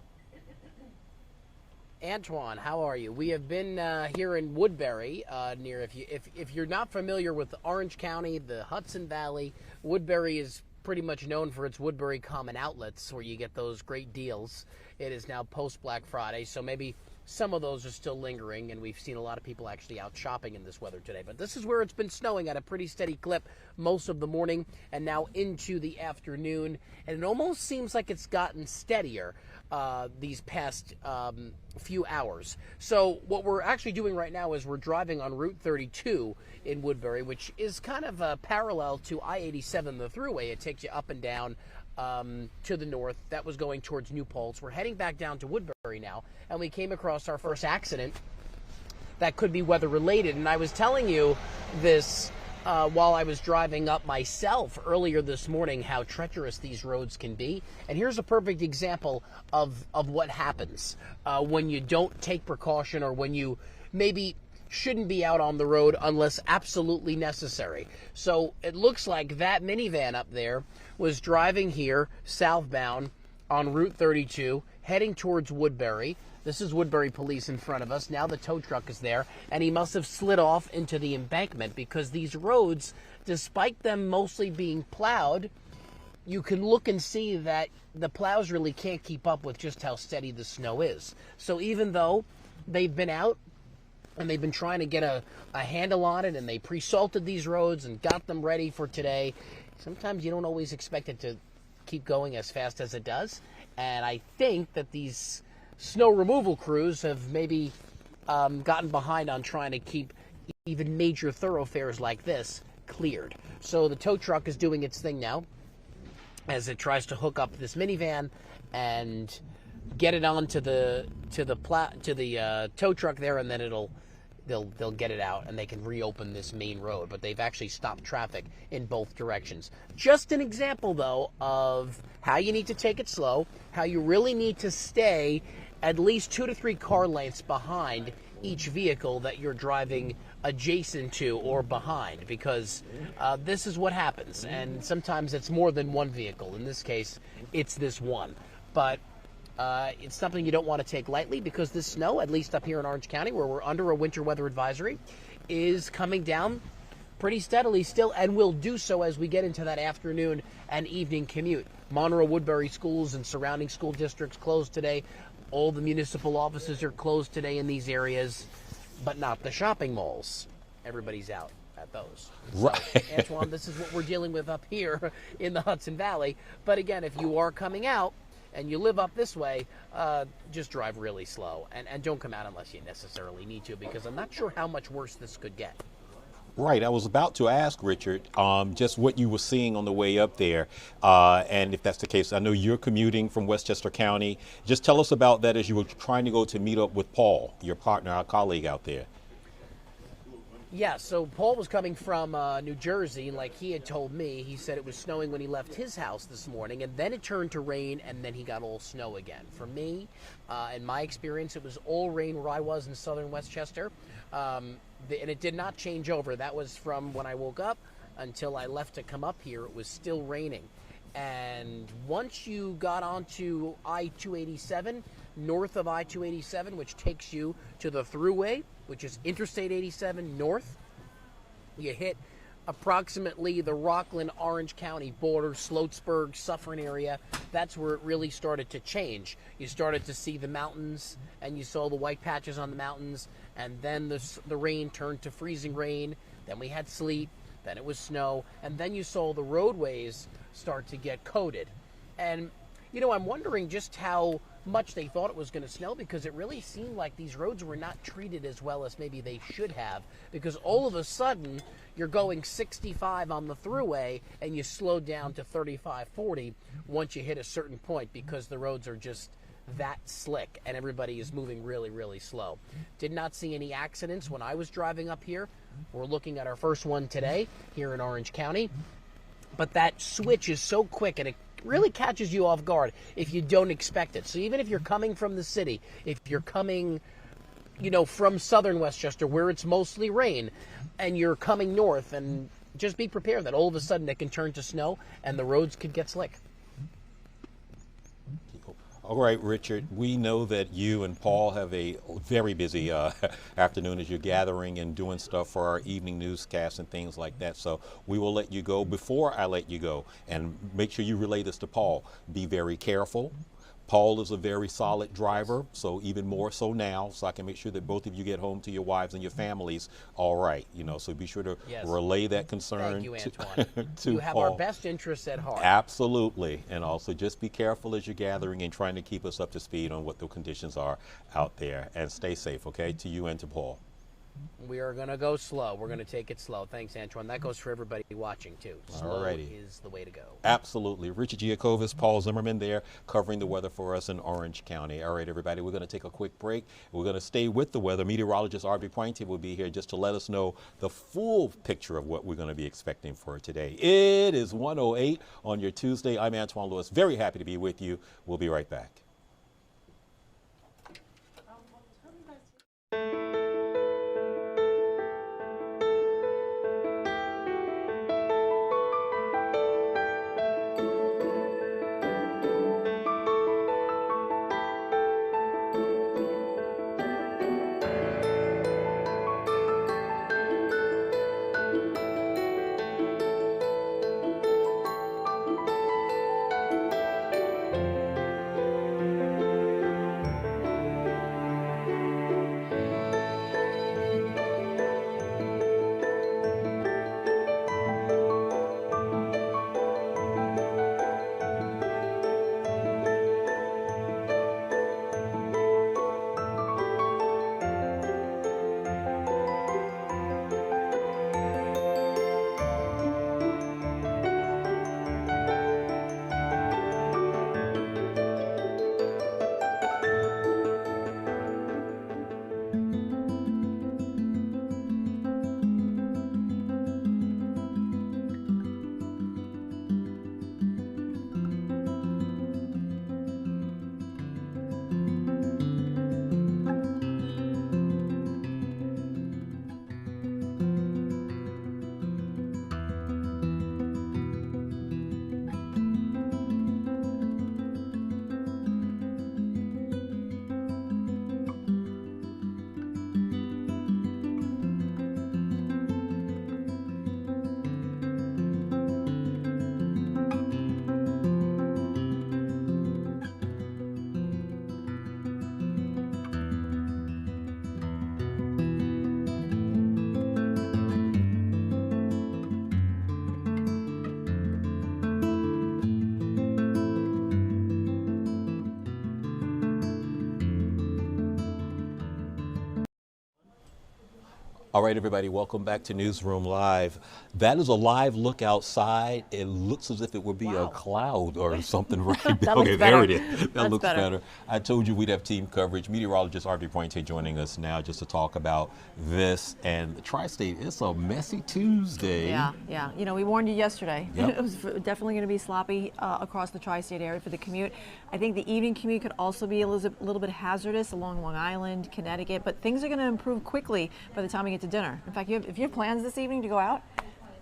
Antoine, how are you? We have been here in Woodbury, near, if you're not familiar with Orange County, the Hudson Valley, Woodbury is pretty much known for its Woodbury Common outlets where you get those great deals. It is now post Black Friday, so maybe some of those are still lingering, and we've seen a lot of people actually out shopping in this weather today. But this is where it's been snowing at a pretty steady clip most of the morning and now into the afternoon. And it almost seems like it's gotten steadier these past few hours. So what we're actually doing right now is we're driving on Route 32 in Woodbury, which is kind of parallel to I-87, the thruway. It takes you up and down to the north. That was going towards New Paltz. We're heading back down to Woodbury now, and we came across our first accident that could be weather related. And I was telling you this while I was driving up myself earlier this morning, how treacherous these roads can be. And here's a perfect example of what happens when you don't take precaution, or when you maybe shouldn't be out on the road unless absolutely necessary. So it looks like that minivan up there was driving here southbound on Route 32, heading towards Woodbury. This is Woodbury Police in front of us. Now the tow truck is there, and he must have slid off into the embankment, because these roads, despite them mostly being plowed, you can look and see that the plows really can't keep up with just how steady the snow is. So even though they've been out and they've been trying to get a handle on it, and they pre-salted these roads and got them ready for today, sometimes you don't always expect it to keep going as fast as it does. And I think that these snow removal crews have maybe gotten behind on trying to keep even major thoroughfares like this cleared. So the tow truck is doing its thing now as it tries to hook up this minivan and get it onto the tow truck there, and then they'll get it out and they can reopen this main road. But they've actually stopped traffic in both directions. Just an example, though, of how you need to take it slow, how you really need to stay at least 2 to 3 car lengths behind each vehicle that you're driving adjacent to or behind, because this is what happens. And sometimes it's more than one vehicle. In this case, it's this one. But it's something you don't want to take lightly, because this snow, at least up here in Orange County, where we're under a winter weather advisory, is coming down pretty steadily still, and will do so as we get into that afternoon and evening commute. Monroe Woodbury schools and surrounding school districts closed today. All the municipal offices are closed today in these areas, but not the shopping malls. Everybody's out at those. Right. So, Antoine, this is what we're dealing with up here in the Hudson Valley. But again, if you are coming out and you live up this way, just drive really slow, and don't come out unless you necessarily need to, because I'm not sure how much worse this could get. Right. I was about to ask, Richard, just what you were seeing on the way up there. And if that's the case, I know you're commuting from Westchester County. Just tell us about that as you were trying to go to meet up with Paul, your partner, our colleague out there. Yeah, so Paul was coming from New Jersey, and like he had told me, he said it was snowing when he left his house this morning, and then it turned to rain, and then he got all snow again. For me, in my experience, it was all rain where I was in southern Westchester, and it did not change over. That was from when I woke up until I left to come up here. It was still raining. And once you got onto I-287, north of I-287, which takes you to the thruway, which is Interstate 87 north, you hit approximately the Rockland, Orange County border, Sloatsburg, Suffern area. That's where it really started to change. You started to see the mountains, and you saw the white patches on the mountains, and then the rain turned to freezing rain. Then we had sleet, then it was snow, and then you saw the roadways start to get coated. And You know, I'm wondering just how much they thought it was going to snow, because it really seemed like these roads were not treated as well as maybe they should have, because all of a sudden you're going 65 on the thruway and you slow down to 35, 40 once you hit a certain point, because the roads are just that slick and everybody is moving really, really slow. Did not see any accidents when I was driving up here. We're looking at our first one today here in Orange County, but that switch is so quick and it really catches you off guard if you don't expect it. So even if you're coming from the city, if you're coming, you know, from southern Westchester where it's mostly rain, and you're coming north, and just be prepared that all of a sudden it can turn to snow and the roads could get slick. All right, Richard, we know that you and Paul have a very busy afternoon as you're gathering and doing stuff for our evening newscasts and things like that. So we will let you go. Before I let you go, and make sure you relay this to Paul, be very careful. Paul is a very solid driver, so even more so now, so I can make sure that both of you get home to your wives and your families all right. You know, so be sure to relay that concern. Thank you, Antoine. to you have Paul. our best interests at heart. Absolutely. And also just be careful as you're gathering and trying to keep us up to speed on what the conditions are out there. And stay safe, okay? To you and to Paul. We are going to go slow. We're going to take it slow. Thanks, Antoine. That goes for everybody watching, too. Slow is the way to go. Absolutely. Richard Giacovis, Paul Zimmerman there covering the weather for us in Orange County. All right, everybody, we're going to take a quick break. We're going to stay with the weather. Meteorologist Arby Pointe will be here just to let us know the full picture of what we're going to be expecting for today. It is 1:08 on your Tuesday. I'm Antoine Lewis. Very happy to be with you. We'll be right back. All right, everybody, welcome back to Newsroom Live. That is a live look outside. It looks as if it would be a cloud or something right there. Okay, there it is. That looks better. I told you we'd have team coverage. Meteorologist Arby Pointe joining us now just to talk about this. And the Tri-State, it's a messy Tuesday. Yeah. You know, we warned you yesterday. Yep. It was definitely going to be sloppy across the Tri-State area for the commute. I think the evening commute could also be a little bit hazardous along Long Island, Connecticut, but things are going to improve quickly by the time we get to dinner. In fact, if you have plans this evening to go out,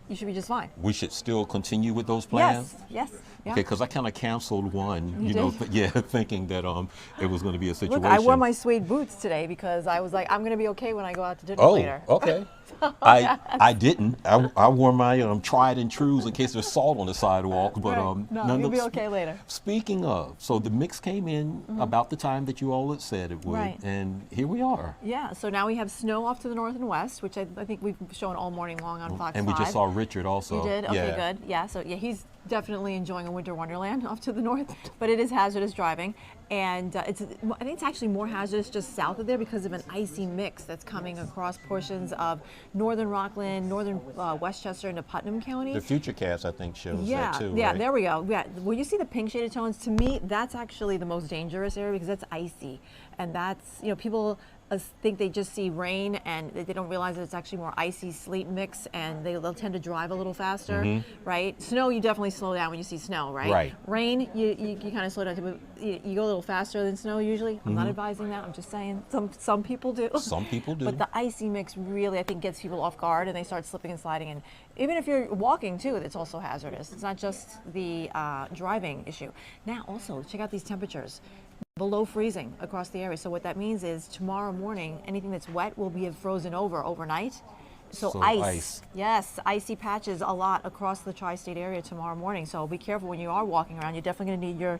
you should be just fine. We should still continue with those plans? Yes. Yeah. Okay, because I kind of canceled one, you know, thinking that it was going to be a situation. Look, I wore my suede boots today because I was like, I'm going to be okay when I go out to dinner later. Oh, okay. I didn't. I wore my tried and trues in case there's salt on the sidewalk. But no, you'll be okay later. Speaking of, so the mix came in about the time that you all had said it would, and here we are. Yeah. So now we have snow off to the north and west, which I think we've shown all morning long on Fox 5. And we just saw Richard also. You did? Okay, good. Yeah. So yeah, he's definitely enjoying a winter wonderland off to the north, but it is hazardous driving. And I think it's actually more hazardous just south of there because of an icy mix that's coming across portions of northern Rockland, northern Westchester into Putnam County. The Futurecast, I think, shows that too. Yeah, right? there we go. Yeah, well, you see the pink shaded tones. To me, that's actually the most dangerous area because that's icy, and that's, you know, people think they just see rain and they don't realize that it's actually more icy sleet mix, and they'll tend to drive a little faster, right? Snow, you definitely slow down when you see snow, right? Right. Rain, you kind of slow down, but you go a little faster than snow usually. I'm not advising that. I'm just saying some people do. Some people do. But the icy mix really, I think, gets people off guard, and they start slipping and sliding. And even if you're walking too, it's also hazardous. It's not just the driving issue. Now, also check out these temperatures. Below freezing across the area. So what that means is tomorrow morning, anything that's wet will be frozen over overnight. So ice. Yes, icy patches a lot across the Tri-State area tomorrow morning. So be careful when you are walking around. You're definitely going to need your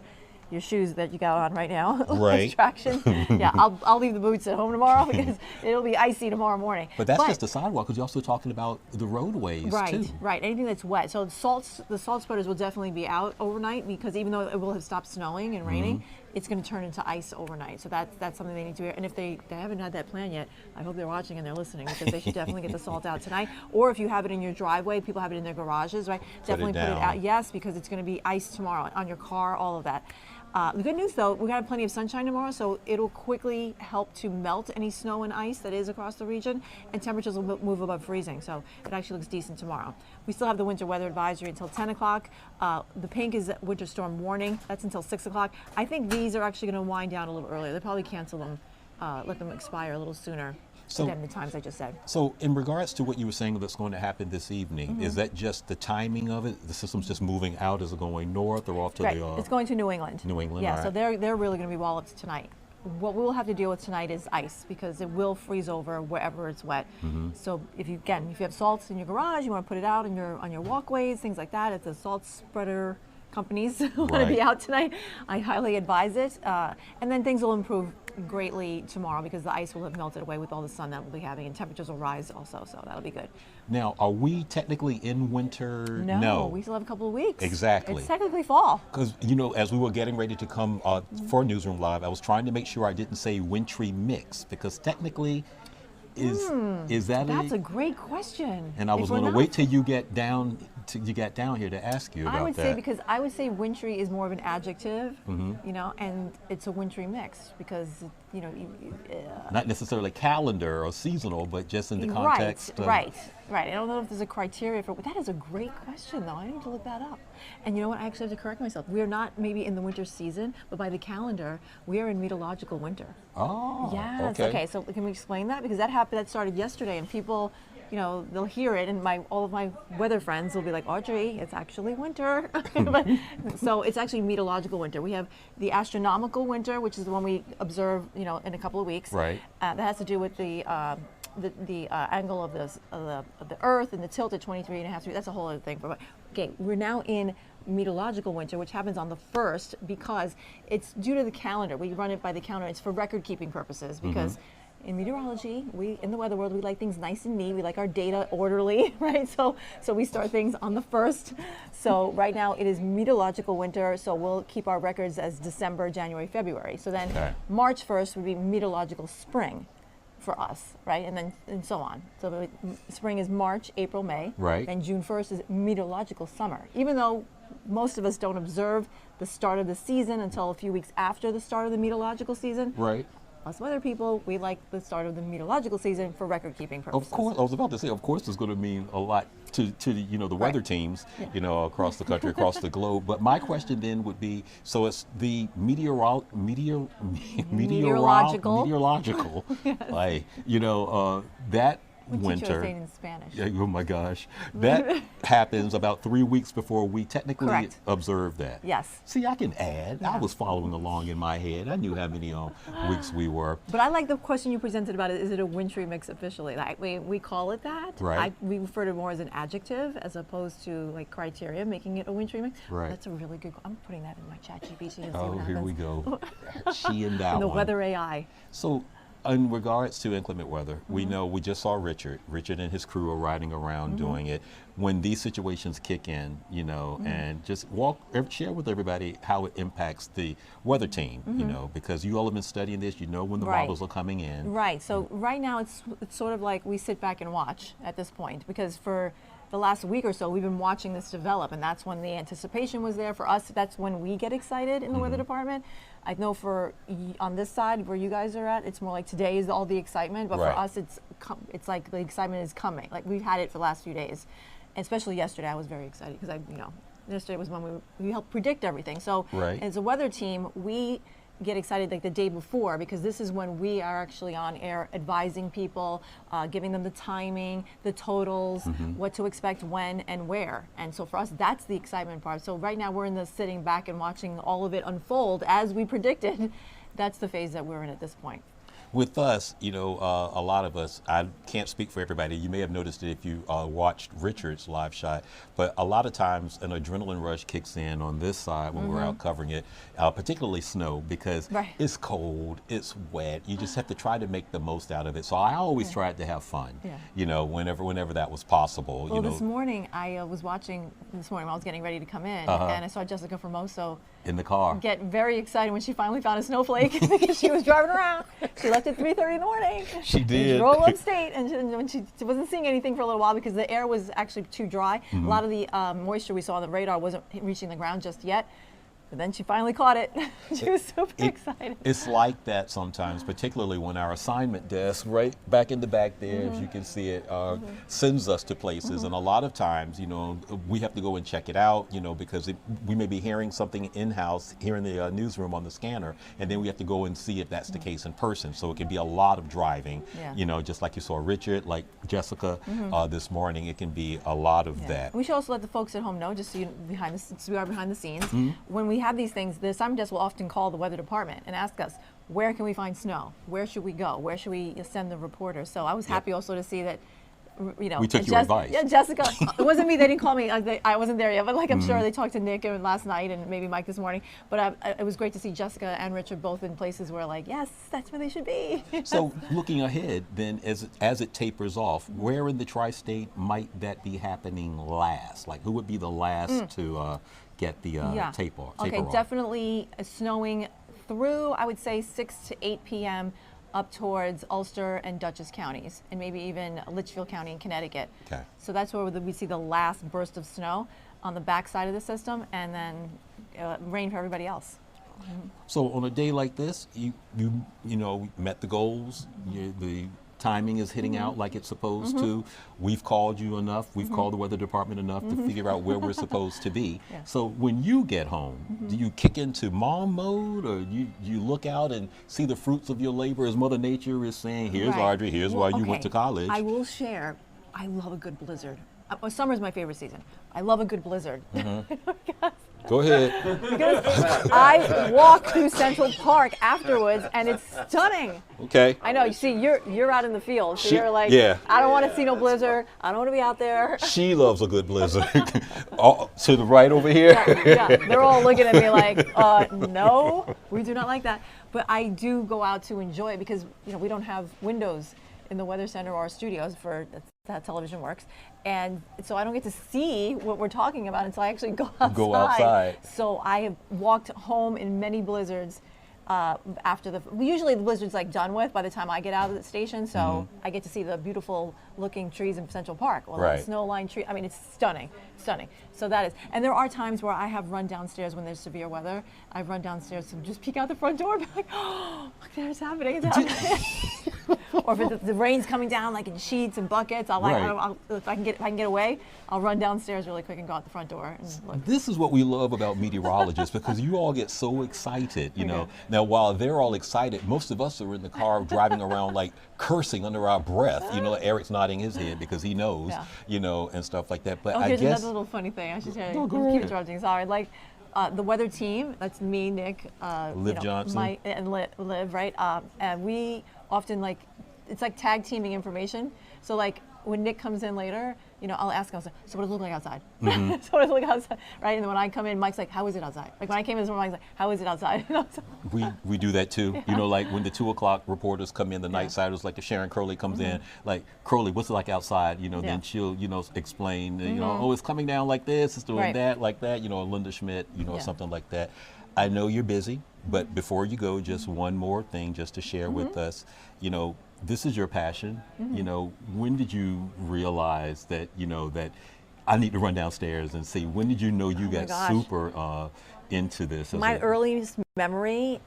shoes that you got on right now. Right. Traction. Yeah, I'll leave the boots at home tomorrow because it'll be icy tomorrow morning. But that's just the sidewalk, because you're also talking about the roadways too. Right, anything that's wet. So the salt spreaders will definitely be out overnight because even though it will have stopped snowing and raining, it's going to turn into ice overnight. So that's something they need to do. And if they haven't had that plan yet, I hope they're watching and they're listening, because they should definitely get the salt out tonight. Or if you have it in your driveway, people have it in their garages, right? Definitely put it out. Yes, because it's going to be ice tomorrow on your car, all of that. The good news, though, we're going to have plenty of sunshine tomorrow, so it'll quickly help to melt any snow and ice that is across the region, and temperatures will move above freezing, so it actually looks decent tomorrow. We still have the winter weather advisory until 10 o'clock. The pink is winter storm warning. That's until 6 o'clock. I think these are actually going to wind down a little earlier. They'll probably cancel them, let them expire a little sooner. Again, the times I just said. So in regards to what you were saying that's going to happen this evening, is that just the timing of it? The system's just moving out? Is it going north or off to the... It's going to New England. New England, yeah, right. so they're really going to be walloped tonight. What we'll have to deal with tonight is ice, because it will freeze over wherever it's wet. So if you have salts in your garage, you want to put it out on your walkways, things like that. If the salt spreader companies want to be out tonight, I highly advise it. And then things will improve greatly tomorrow because the ice will have melted away with all the sun that we'll be having, and temperatures will rise also, so that'll be good. Now, are we technically in winter? No, we still have a couple of weeks. Exactly. It's technically fall. Because, you know, as we were getting ready to come for Newsroom Live, I was trying to make sure I didn't say wintry mix, because technically, is that That's a great question. And I was going to wait till you get down here to ask you about that. I would say, because I would say wintry is more of an adjective, you know, and it's a wintry mix because, you know, not necessarily calendar or seasonal, but just in the context. Right. I don't know if there's a criteria for it. That is a great question, though. I need to look that up. And you know what? I actually have to correct myself. We are not maybe in the winter season, but by the calendar, we are in meteorological winter. Oh, yes. Okay. So can we explain that? Because that started yesterday, and people, you know, they'll hear it, and all of my weather friends will be like, Audrey, it's actually winter. So it's actually meteorological winter. We have the astronomical winter, which is the one we observe, you know, in a couple of weeks. Right. That has to do with the angle of the Earth and the tilt at 23.5 degrees. That's a whole other thing. Okay, we're now in meteorological winter, which happens on the 1st because it's due to the calendar. We run it by the calendar. It's for record-keeping purposes because in meteorology, in the weather world, we like things nice and neat. We like our data orderly, right? So we start things on the 1st. So right now it is meteorological winter, so we'll keep our records as December, January, February. So then March 1st would be meteorological spring for us, right? And so on. So spring is March, April, May. Right. And June 1st is meteorological summer. Even though most of us don't observe the start of the season until a few weeks after the start of the meteorological season. Right. Us weather people, we like the start of the meteorological season for record-keeping purposes. Of course, I was about to say, of course, it's going to mean a lot to you know, the weather teams, you know, across the country, across the globe. But my question then would be, so it's the meteorological, yes. like, you know, that winter. In Spanish. Yeah, oh my gosh, that happens about 3 weeks before we technically observe that. Yes. See, I can add. Yeah. I was following along in my head. I knew how many weeks we were. But I like the question you presented about it. Is it a wintry mix officially? Like we call it that. Right. We refer to it more as an adjective as opposed to like criteria, making it a wintry mix. Right. That's a really good. I'm putting that in my chat GPT and see what happens. Here we go. She and that and the one. weather AI. So, in regards to inclement weather, we know we just saw Richard and his crew are riding around doing it. When these situations kick in, you know, and just share with everybody how it impacts the weather team, you know, because you all have been studying this, you know when the models are coming in. Right, so right now it's sort of like we sit back and watch at this point, because for the last week or so we've been watching this develop, and that's when the anticipation was there for us. That's when we get excited in the weather department. I know for on this side where you guys are at, it's more like today is all the excitement, but for us it's like the excitement is coming. Like we've had it for the last few days. Especially yesterday, I was very excited because yesterday was when we helped predict everything. So as a weather team, we get excited like the day before, because this is when we are actually on air advising people, giving them the timing, the totals, what to expect when and where. And so for us, that's the excitement part. So right now we're in the sitting back and watching all of it unfold as we predicted. That's the phase that we're in at this point. With us, you know, a lot of us, I can't speak for everybody. You may have noticed it if you watched Richard's live shot, but a lot of times an adrenaline rush kicks in on this side when we're out covering it, particularly snow, because it's cold, it's wet. You just have to try to make the most out of it. So I always tried to have fun, you know, whenever that was possible. Well, you know. this morning I was watching, when I was getting ready to come in, and I saw Jessica Formoso in the car get very excited when she finally found a snowflake because she was driving around. She left at 3:30 in the morning. She did. She drove upstate, and when she wasn't seeing anything for a little while because the air was actually too dry. A lot of the moisture we saw on the radar wasn't reaching the ground just yet. But then she finally caught it. She was super excited. It's like that sometimes, particularly when our assignment desk, right back in the back there, if you can see it, sends us to places. And a lot of times, you know, we have to go and check it out, you know, because we may be hearing something in-house here in the newsroom on the scanner, and then we have to go and see if that's the case in person. So it can be a lot of driving, you know, just like you saw Richard, like Jessica this morning. It can be a lot of that. We should also let the folks at home know, just so you we are behind the scenes, when we have these things, the assignment desk will often call the weather department and ask us, where can we find snow? Where should we go? Where should we send the reporters? So I was happy also to see that, you know, we took your advice. Yeah, Jessica, it wasn't me, they didn't call me, I wasn't there yet, but like I'm sure they talked to Nick last night and maybe Mike this morning, but it was great to see Jessica and Richard both in places where like, yes, that's where they should be. So looking ahead then, as it tapers off, where in the Tri-State might that be happening last? Like who would be the last to get the taper off? Okay, definitely snowing through, I would say 6 to 8 p.m. up towards Ulster and Dutchess counties, and maybe even Litchfield County in Connecticut. Okay. So that's where we see the last burst of snow on the back side of the system, and then rain for everybody else. So on a day like this, you know, met the goals, the timing is hitting out like it's supposed to. We've called you enough, we've called the weather department enough to figure out where we're supposed to be. So when you get home, do you kick into mom mode, or you look out and see the fruits of your labor as Mother Nature is saying, here's Audrey, here's why you went to college? I will share, I love a good blizzard. Summer's my favorite season. I love a good blizzard. Go ahead. Because I walk through Central Park afterwards, and it's stunning. Okay. I know. You see, you're out in the field, so you're like, I don't want to see no blizzard. I don't want to be out there. She loves a good blizzard. To the right over here. Yeah, they're all looking at me like, no, we do not like that. But I do go out to enjoy it because we don't have windows in the weather center or our studios for that's how television works, and so I don't get to see what we're talking about until I actually go outside. So I have walked home in many blizzards after usually the blizzard's like done with by the time I get out of the station, so I get to see the beautiful looking trees in Central Park. Well, the snow-lined tree, I mean, it's stunning. So that is, and there are times where I have run downstairs when there's severe weather. I've run downstairs to just peek out the front door and be like, oh, look, there's happening. It's happening. Or if the rain's coming down like in sheets and buckets, if I can get away, I'll run downstairs really quick and go out the front door. And look. This is what we love about meteorologists, because you all get so excited, you know. Now, while they're all excited, most of us are in the car driving around like cursing under our breath. You know, Eric's nodding his head because he knows, you know, and stuff like that. But here's another little funny thing I should tell you. Keep interrupting, sorry. Like, the weather team, that's me, Nick, Liv Johnson, and Liv, right? And we often it's like tag teaming information. So like when Nick comes in later, I'll ask him, so what does it look like outside? Mm-hmm. So what does it look like outside, right? And then when I come in, Mike's like, how is it outside? Like when I came in this morning, Mike's like, how is it outside? We do that too. You know, like when the 2 o'clock reporters come in, the night siders, like if Sharon Crowley comes in, like, Crowley, what's it like outside? Then she'll, explain, oh, it's coming down like this, it's doing that, like that, Linda Schmidt, something like that. I know you're busy, but before you go, just one more thing just to share with us. This is your passion. When did you realize that, that I need to run downstairs and see? When did you know you got super into this? My earliest memory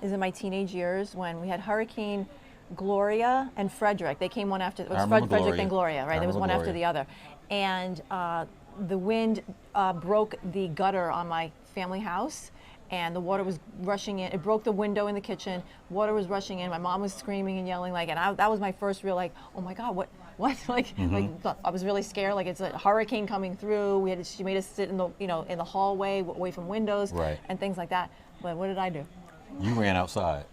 is in my teenage years when we had Hurricane Gloria and Frederick. They came one after, it was Frederick and Gloria, right? There was one after the other. And the wind broke the gutter on my family house, and the water was rushing in. It broke the window in the kitchen. Water was rushing in. My mom was screaming and yelling, that was my first real, oh my God, what? Like I was really scared. Like it's a hurricane coming through. She made us sit in the, in the hallway, away from windows, and things like that. But what did I do? You ran outside.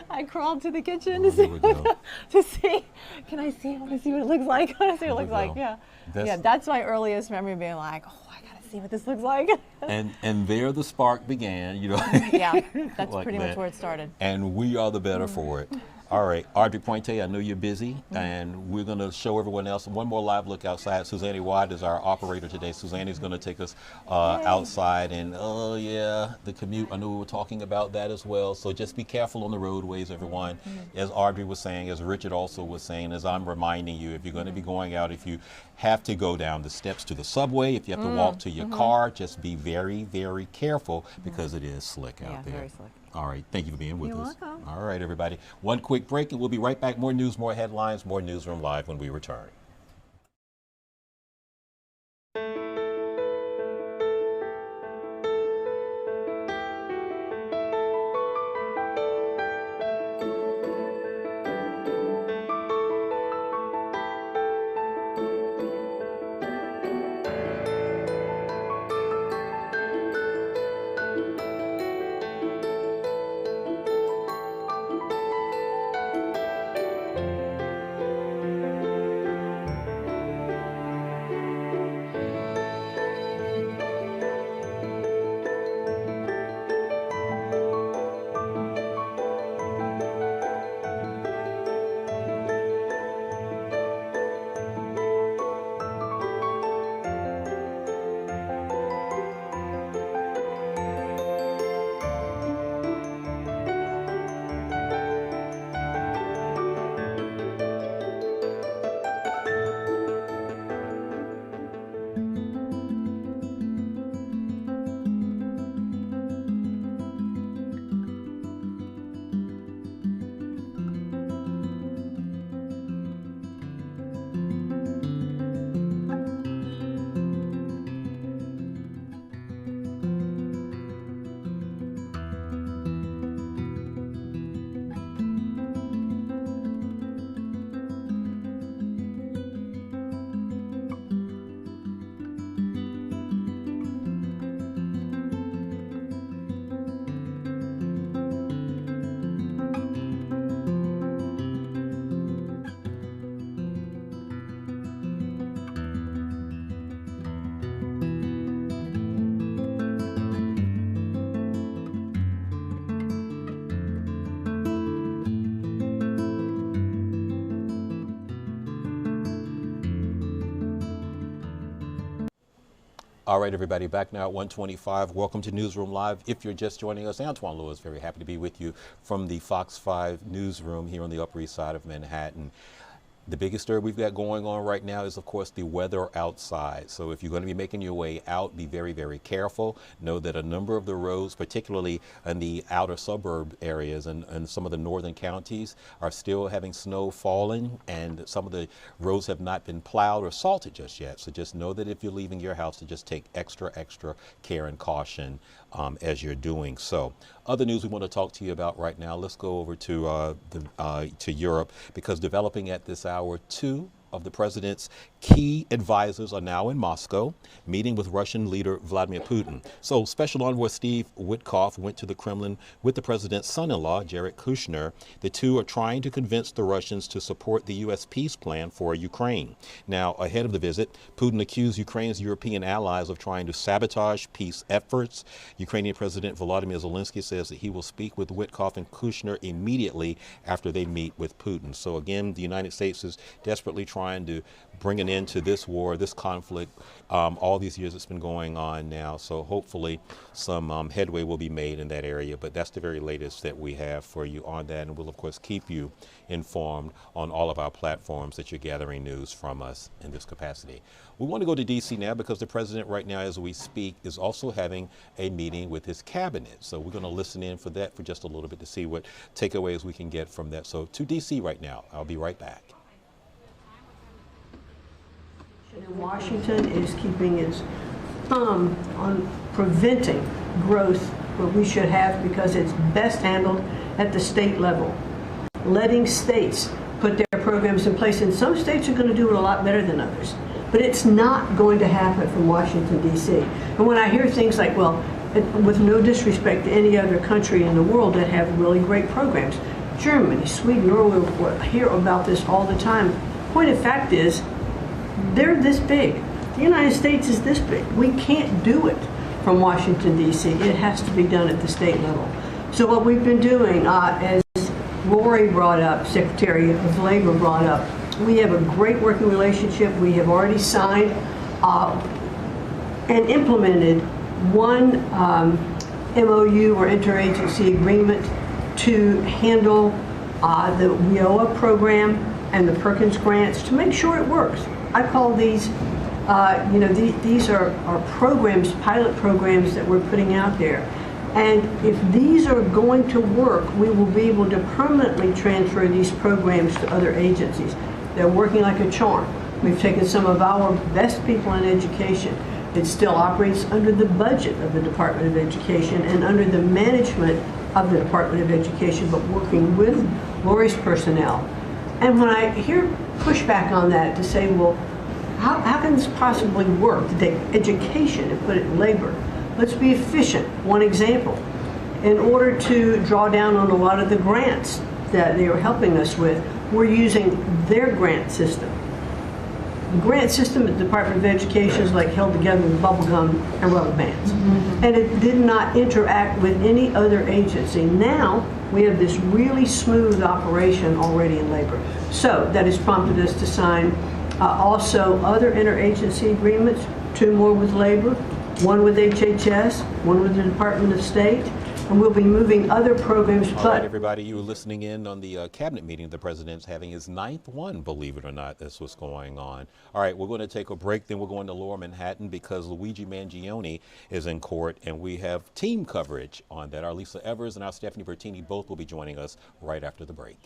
I crawled to the kitchen to see. Can I see? I want to see what it looks like. I want to see what it looks like. Yeah. That's my earliest memory of being like, oh, I gotta see what this looks like. and there the spark began. Yeah, that's like pretty much where it started. And we are the better for it. All right, Audrey Pointe, I know you're busy, and we're going to show everyone else one more live look outside. Suzanne Watt is our operator today. Suzanne is going to take us outside, and the commute. I know we were talking about that as well. So just be careful on the roadways, everyone. As Audrey was saying, as Richard also was saying, as I'm reminding you, if you're going to be going out, if you have to go down the steps to the subway, if you have to walk to your car, just be very, very careful because it is slick out there. Very slick. All right, thank you for being with us. You're welcome. All right, everybody. One quick break, and we'll be right back. More news, more headlines, more Newsroom Live when we return. All right, everybody, back now at 1:25. Welcome to Newsroom Live. If you're just joining us, Antoine Lewis, very happy to be with you from the Fox 5 newsroom here on the Upper East Side of Manhattan. The biggest story we've got going on right now is, of course, the weather outside. So if you're going to be making your way out, be very, very careful. Know that a number of the roads, particularly in the outer suburb areas and some of the northern counties, are still having snow falling, and some of the roads have not been plowed or salted just yet. So just know that if you're leaving your house, to just take extra care and caution as you're doing so. Other news we want to talk to you about right now. Let's go over to Europe, because developing at this hour, 2 of the president's key advisors are now in Moscow, meeting with Russian leader Vladimir Putin. So Special Envoy Steve Witkoff went to the Kremlin with the president's son-in-law, Jared Kushner. The two are trying to convince the Russians to support the U.S. peace plan for Ukraine. Now, ahead of the visit, Putin accused Ukraine's European allies of trying to sabotage peace efforts. Ukrainian President Volodymyr Zelensky says that he will speak with Witkoff and Kushner immediately after they meet with Putin. So again, the United States is desperately trying to bring an end to this war, this conflict, all these years it's been going on now. So hopefully some headway will be made in that area. But that's the very latest that we have for you on that. And we'll, of course, keep you informed on all of our platforms that you're gathering news from us in this capacity. We want to go to D.C. now because the president right now, as we speak, is also having a meeting with his cabinet. So we're going to listen in for that for just a little bit to see what takeaways we can get from that. So to D.C. right now. I'll be right back. Washington is keeping its thumb on preventing growth, what we should have, because it's best handled at the state level. Letting states put their programs in place, and some states are going to do it a lot better than others. But it's not going to happen from Washington, D.C. And when I hear things like, well, with no disrespect to any other country in the world that have really great programs, Germany, Sweden, Norway, we hear about this all the time. Point of fact is, they're this big. The United States is this big. We can't do it from Washington, D.C. It has to be done at the state level. So what we've been doing, as Lori brought up, Secretary of Labor brought up, we have a great working relationship. We have already signed and implemented one MOU or interagency agreement to handle the WIOA program and the Perkins grants to make sure it works. I call these, these are programs, pilot programs that we're putting out there. And if these are going to work, we will be able to permanently transfer these programs to other agencies. They're working like a charm. We've taken some of our best people in education. It still operates under the budget of the Department of Education and under the management of the Department of Education, but working with Lori's personnel. And when I hear pushback on that to say, well, how can this possibly work to take education and put it in labor? Let's be efficient. One example, in order to draw down on a lot of the grants that they are helping us with, we're using their grant system. The grant system at the Department of Education is like held together with bubble gum and rubber bands. And it did not interact with any other agency. Now, we have this really smooth operation already in labor. So that has prompted us to sign also other interagency agreements, 2 more with labor, 1 with HHS, 1 with the Department of State, and we'll be moving other programs. All right, everybody, you were listening in on the cabinet meeting. The president's having his 9th one, believe it or not. That's what's going on. All right, we're going to take a break. Then we're going to Lower Manhattan because Luigi Mangione is in court, and we have team coverage on that. Our Lisa Evers and our Stephanie Bertini both will be joining us right after the break.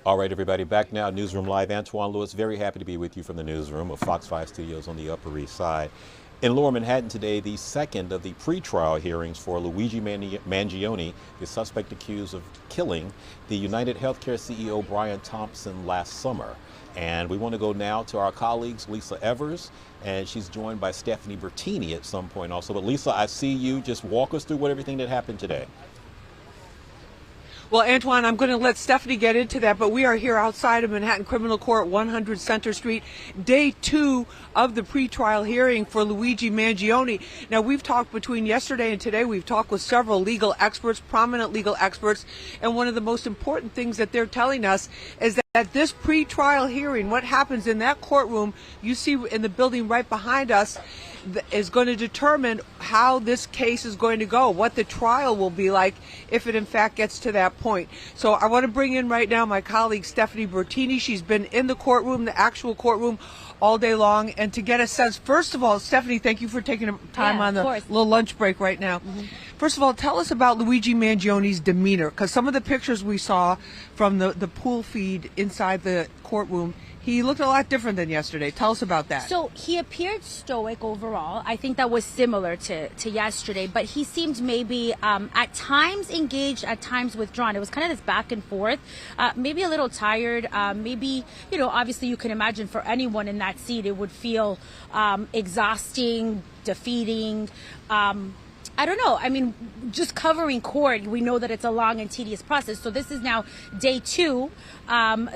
All right, everybody, back now, Newsroom Live. Antoine Lewis, very happy to be with you from the newsroom of Fox 5 Studios on the Upper East Side. In Lower Manhattan today, the second of the pretrial hearings for Luigi Mangione, the suspect accused of killing the United Healthcare CEO Brian Thompson last summer. And we want to go now to our colleagues, Lisa Evers, and she's joined by Stephanie Bertini at some point also. But Lisa, I see you. Just walk us through everything that happened today. Well, Antoine, I'm going to let Stephanie get into that, but we are here outside of Manhattan Criminal Court, 100 Center Street, day 2 of the pretrial hearing for Luigi Mangione. Now, we've talked between yesterday and today, we've talked with several legal experts, prominent legal experts, and one of the most important things that they're telling us is that at this pretrial hearing, what happens in that courtroom, you see in the building right behind us, is going to determine how this case is going to go, what the trial will be like if it in fact gets to that point. So I want to bring in right now my colleague Stephanie Bertini. She's been in the courtroom, the actual courtroom, all day long. And to get a sense, first of all, Stephanie, thank you for taking time on the little lunch break right now. First of all, tell us about Luigi Mangione's demeanor, because some of the pictures we saw from the pool feed inside the courtroom, he looked a lot different than yesterday. Tell us about that. So he appeared stoic overall. I think that was similar to yesterday, but he seemed maybe at times engaged, at times withdrawn. It was kind of this back and forth, maybe a little tired, maybe, you know, obviously you can imagine for anyone in that seat, it would feel exhausting, defeating, I don't know. I mean, just covering court, we know that it's a long and tedious process. So this is now day 2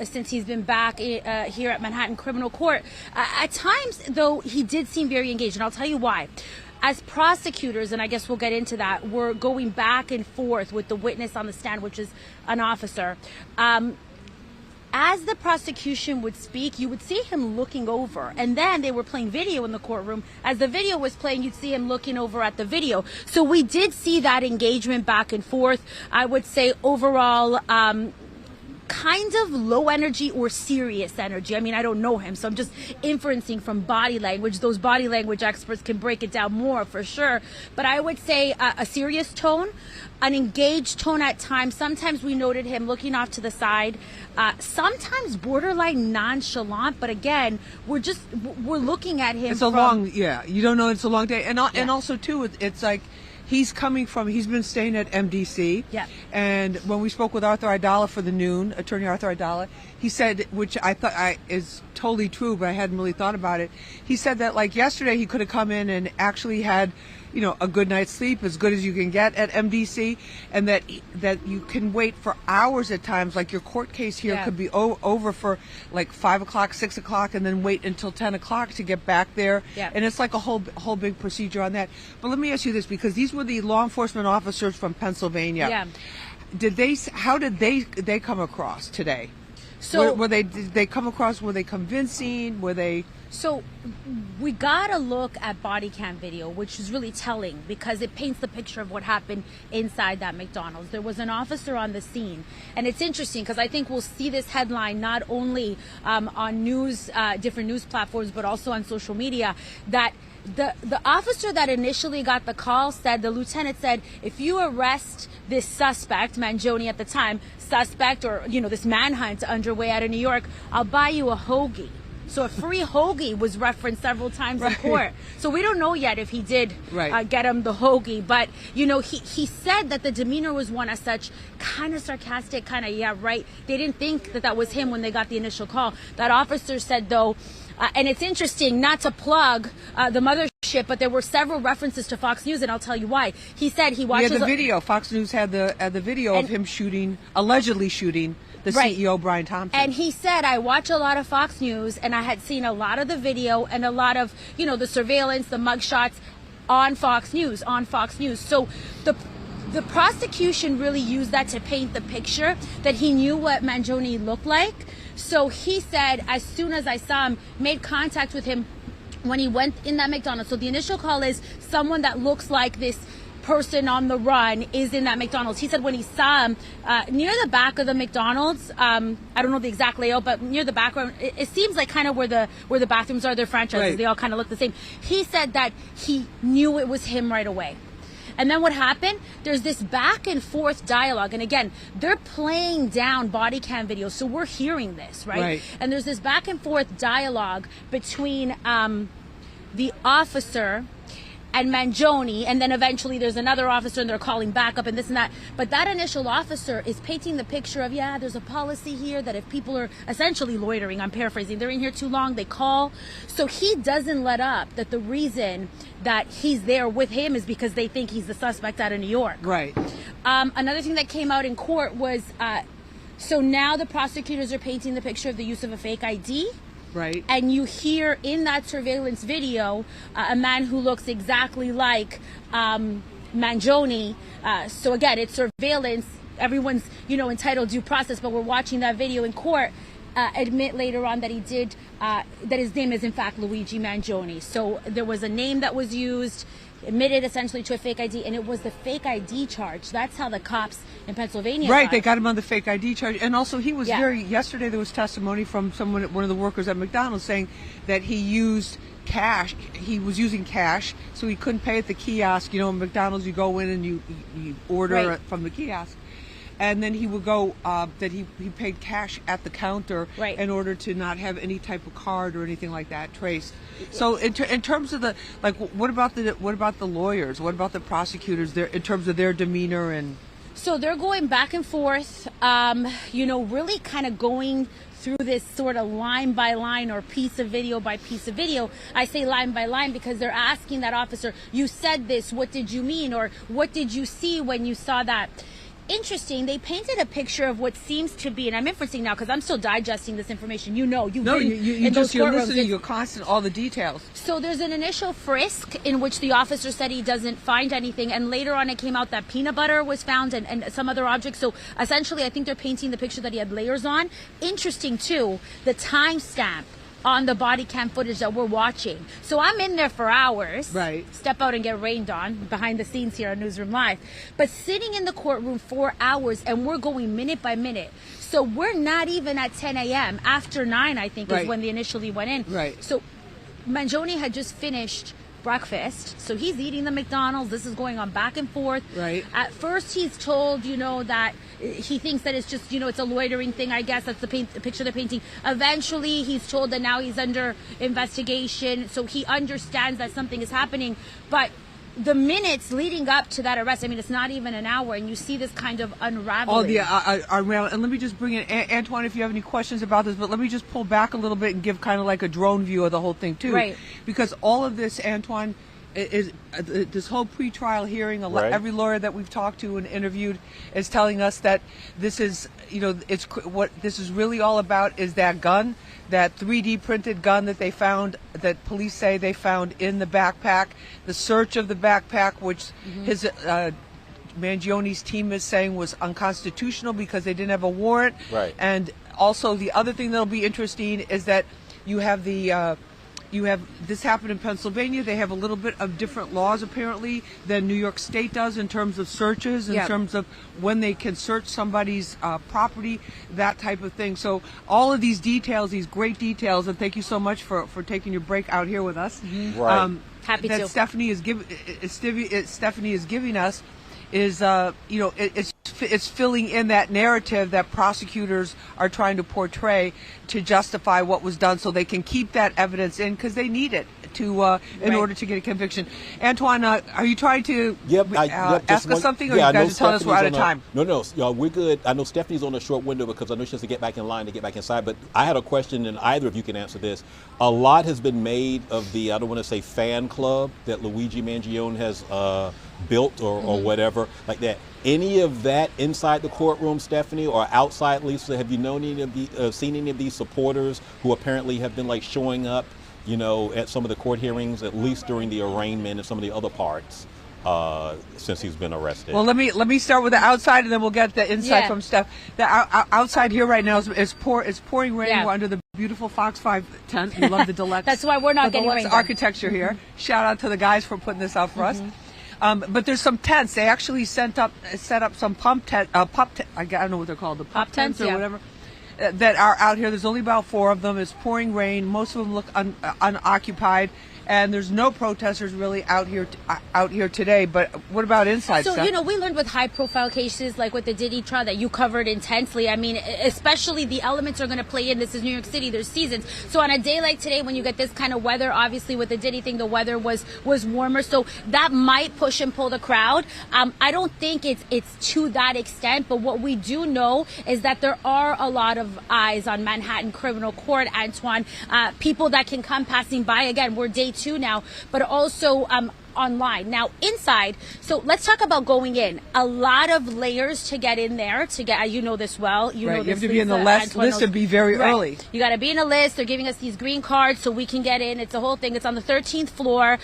since he's been back here at Manhattan Criminal Court. At times, though, he did seem very engaged, and I'll tell you why. As prosecutors, and I guess we'll get into that, we're going back and forth with the witness on the stand, which is an officer. As the prosecution would speak, you would see him looking over. And then they were playing video in the courtroom. As the video was playing, you'd see him looking over at the video. So we did see that engagement back and forth. I would say overall, kind of low energy or serious energy. I mean, I don't know him, so I'm just inferencing from body language. Those body language experts can break it down more for sure. But I would say a serious tone, an engaged tone at times. Sometimes we noted him looking off to the side, sometimes borderline nonchalant. But again, we're looking at him. It's you don't know, it's a long day. And also, too, it's like, he's been staying at MDC. Yeah. And when we spoke with Arthur Aidala for the Noon, Attorney Arthur Aidala, he said, which I thought is totally true, but I hadn't really thought about it. He said that like yesterday he could have come in and actually had, you know, a good night's sleep, as good as you can get at MDC, and that you can wait for hours at times. Like your court case here could be over for like 5 o'clock, 6 o'clock, and then wait until 10 o'clock to get back there. Yeah. And it's like a whole big procedure on that. But let me ask you this, because these were the law enforcement officers from Pennsylvania. Yeah. How did they come across today? So did they come across? Were they convincing? Were they? So we got a look at body cam video, which is really telling because it paints the picture of what happened inside that McDonald's. There was an officer on the scene, and it's interesting because I think we'll see this headline not only on different news platforms, but also on social media, that the officer that initially got the call said, the lieutenant said, if you arrest this suspect, Mangione at the time, or, you know, this manhunt underway out of New York, I'll buy you a hoagie. So a free hoagie was referenced several times in court. So we don't know yet if he did get him the hoagie. But, you know, he said that the demeanor was one as such, kind of sarcastic, kind of, yeah, right. They didn't think that was him when they got the initial call. That officer said, though, and it's interesting, not to plug the mothership, but there were several references to Fox News, and I'll tell you why. He said he watches... Yeah, the video. Fox News had the video of him allegedly shooting the CEO, Brian Thompson. And he said, I watch a lot of Fox News, and I had seen a lot of the video and a lot of, you know, the surveillance, the mugshots on Fox News. So the prosecution really used that to paint the picture that he knew what Mangione looked like. So he said, as soon as I saw him, made contact with him when he went in that McDonald's. So the initial call is someone that looks like this person on the run is in that McDonald's. He said when he saw him near the back of the McDonald's, I don't know the exact layout, but near the background, it seems like kind of where the bathrooms are, their franchises, they all kind of look the same. He said that he knew it was him right away. And then what happened? There's this back and forth dialogue. And again, they're playing down body cam videos. So we're hearing this, right? And there's this back and forth dialogue between the officer and Mangione, and then eventually there's another officer and they're calling backup and this and that. But that initial officer is painting the picture of, yeah, there's a policy here that if people are essentially loitering, I'm paraphrasing, they're in here too long, they call. So he doesn't let up that the reason that he's there with him is because they think he's the suspect out of New York. Right. Another thing that came out in court was, so now the prosecutors are painting the picture of the use of a fake ID. Right. And you hear in that surveillance video a man who looks exactly like Mangione. So again, it's surveillance. Everyone's, entitled due process, but we're watching that video in court admit later on that he did, that his name is in fact Luigi Mangione. So there was a name that was used, admitted essentially to a fake ID, and it was the fake ID charge. That's how the cops in Pennsylvania they got him on the fake ID charge. And also he was yesterday there was testimony from one of the workers at McDonald's saying that he used cash. He was using cash, so he couldn't pay at the kiosk. In McDonald's you go in and you order from the kiosk. And then he would go that he paid cash at the counter in order to not have any type of card or anything like that traced. So in terms of the what about the lawyers? What about the prosecutors? In terms of their demeanor and. So they're going back and forth. Really kind of going through this sort of line by line or piece of video by piece of video. I say line by line because they're asking that officer, you said this, what did you mean? Or what did you see when you saw that? Interesting, they painted a picture of what seems to be, and I'm inferencing now because I'm still digesting this information. You're listening, you're constant, all the details. So there's an initial frisk in which the officer said he doesn't find anything, and later on it came out that peanut butter was found and some other objects. So essentially I think they're painting the picture that he had layers on. Interesting too, the timestamp on the body cam footage that we're watching. So I'm in there for hours. Right. Step out and get rained on behind the scenes here on Newsroom Live. But sitting in the courtroom 4 hours and we're going minute by minute. So we're not even at 10 a.m. After 9, I think, is when they initially went in. Right. So Mangione had just finished breakfast, so he's eating the McDonald's. This is going on back and forth. Right. At first he's told, that he thinks that it's just, it's a loitering thing, I guess. That's the picture they're painting. Eventually he's told that now he's under investigation, so he understands that something is happening. But the minutes leading up to that arrest, it's not even an hour, and you see this kind of unraveling. And let me just bring in Antoine if you have any questions about this, but let me just pull back a little bit and give kind of like a drone view of the whole thing too. Right. Because all of this, Antoine, is this whole pretrial hearing. Every lawyer that we've talked to and interviewed is telling us that this is, it's what this is really all about is that gun, that 3D printed gun that they found, that police say they found in the backpack, the search of the backpack, which his Mangione's team is saying was unconstitutional because they didn't have a warrant. Right. And also the other thing that'll be interesting is that you have this happened in Pennsylvania. They have a little bit of different laws apparently than New York State does in terms of searches, in terms of when they can search somebody's property, that type of thing. So all of these details, these great details, and thank you so much for taking your break out here with us. Right. Happy that to. Stephanie is giving us is it's filling in that narrative that prosecutors are trying to portray to justify what was done, so they can keep that evidence in because they need it to in order to get a conviction. Antoine, are you trying to ask us something, or you guys are telling us we're out of time? No, we're good. I know Stephanie's on a short window because I know she has to get back in line to get back inside, but I had a question, and either of you can answer this. A lot has been made of the, I don't want to say fan club that Luigi Mangione has built or whatever like that. Any of that inside the courtroom, Stephanie, or outside, Lisa? Have you known any of seen any of these supporters who apparently have been showing up, at some of the court hearings, at least during the arraignment and some of the other parts since he's been arrested? Well, let me start with the outside, and then we'll get the inside from Steph. The outside here right now is pouring rain. Yeah. We're under the beautiful Fox 5 tent. We love the deluxe. That's why we're not getting rain. Architecture here. Shout out to the guys for putting this out for us. But there's some tents. They actually set up some I don't know what they're called, the pop tents or whatever. that are out here. There's only about 4 of them. It's pouring rain. Most of them look unoccupied. And there's no protesters really out here today. But what about inside? So, Steph? we learned with high-profile cases like with the Diddy trial that you covered intensely. I mean, especially the elements are going to play in. This is New York City. There's seasons. So on a day like today, when you get this kind of weather, obviously with the Diddy thing, the weather was warmer. So that might push and pull the crowd. I don't think it's to that extent. But what we do know is that there are a lot of eyes on Manhattan Criminal Court, Antoine. People that can come passing by. Again, we're day 2 now, but also online. Now inside, so let's talk about going in. A lot of layers to get in there, to get, you know this well. You know this, you have to be in the Lisa, list to be very early. You got to be in a list. They're giving us these green cards so we can get in. It's a whole thing. It's on the 13th floor.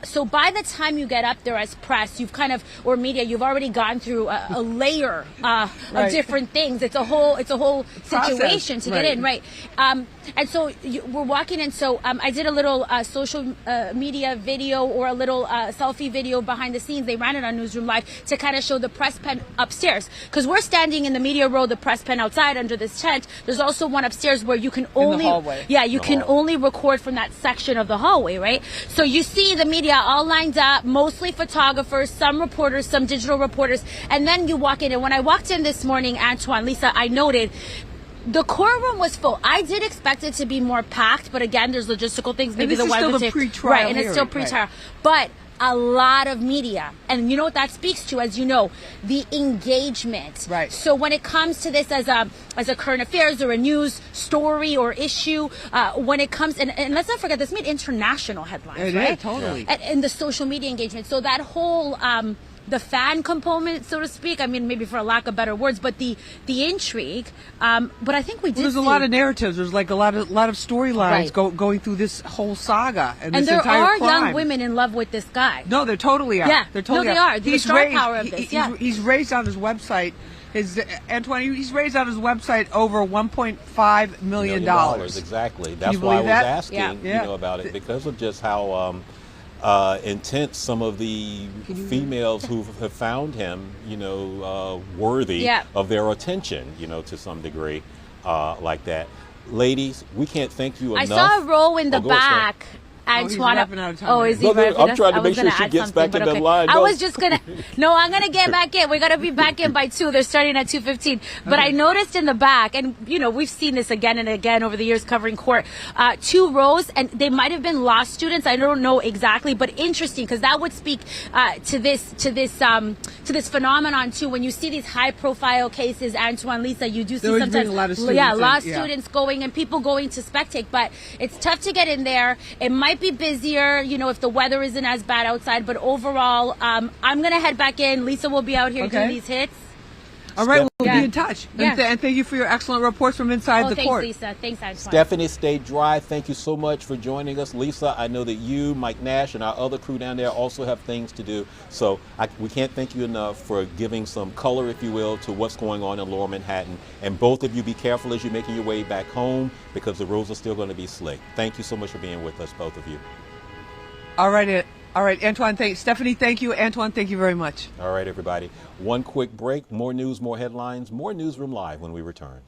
So by the time you get up there as press, you've kind of, or media, you've already gone through a layer of different things. It's a whole situation to get in, right? And so we're walking in. So I did a little social media video or a little selfie video behind the scenes. They ran it on Newsroom Live to kind of show the press pen upstairs, because we're standing in the media row, the press pen outside under this tent. There's also one upstairs where you can only, only record from that section of the hallway, right? So you see the media all lined up, mostly photographers, some reporters, some digital reporters, and then you walk in. And when I walked in this morning, Antoine, Lisa, I noted the courtroom was full. I did expect it to be more packed, but again, there's logistical things. Maybe the weather, pre-trial, and it's still pre-trial, but a lot of media, and you know what that speaks to, as you know, the engagement. Right. So when it comes to this as a current affairs or a news story or issue, when it comes, and let's not forget, this made international headlines, right? Totally. And the social media engagement. So that whole the fan component, so to speak. I mean, maybe for a lack of better words, but the intrigue. But I think we did. There's a lot of narratives. There's like a lot of storylines going through this whole saga and this there entire are crime. young women in love with this guy. No, they totally are. Yeah, they totally are. The star power of this. He's raised on his website. He's raised on his website over $1.5 million. Exactly. That's why I was asking, about it, because of just how intense some of the females who have found him, worthy of their attention, to some degree, like that. Ladies, we can't thank you enough. I saw a row in the back. Antoine. Is he wrapping I'm trying to make sure she gets back in the line. I was just gonna. No, I'm gonna get back in. We're gonna be back in by 2. They're starting at 2:15. But I noticed in the back, and we've seen this again and again over the years covering court. 2 rows, and they might have been law students. I don't know exactly, but interesting, because that would speak to this phenomenon too. When you see these high-profile cases, Antoine, Lisa, you do see sometimes a lot of students students going and people going to spectate. But it's tough to get in there. It might be busier, if the weather isn't as bad outside, but overall, I'm going to head back in. Lisa will be out here doing these hits. All right, we'll be in touch. And thank you for your excellent reports from inside the court. Thanks, Lisa. Thanks, Antoine. Stephanie, stay dry. Thank you so much for joining us. Lisa, I know that you, Mike Nash, and our other crew down there also have things to do. So we can't thank you enough for giving some color, if you will, to what's going on in Lower Manhattan. And both of you, be careful as you're making your way back home, because the roads are still going to be slick. Thank you so much for being with us, both of you. All right, Antoine, thanks. Stephanie, thank you. Antoine, thank you very much. All right, everybody. One quick break. More news, more headlines, more Newsroom Live when we return.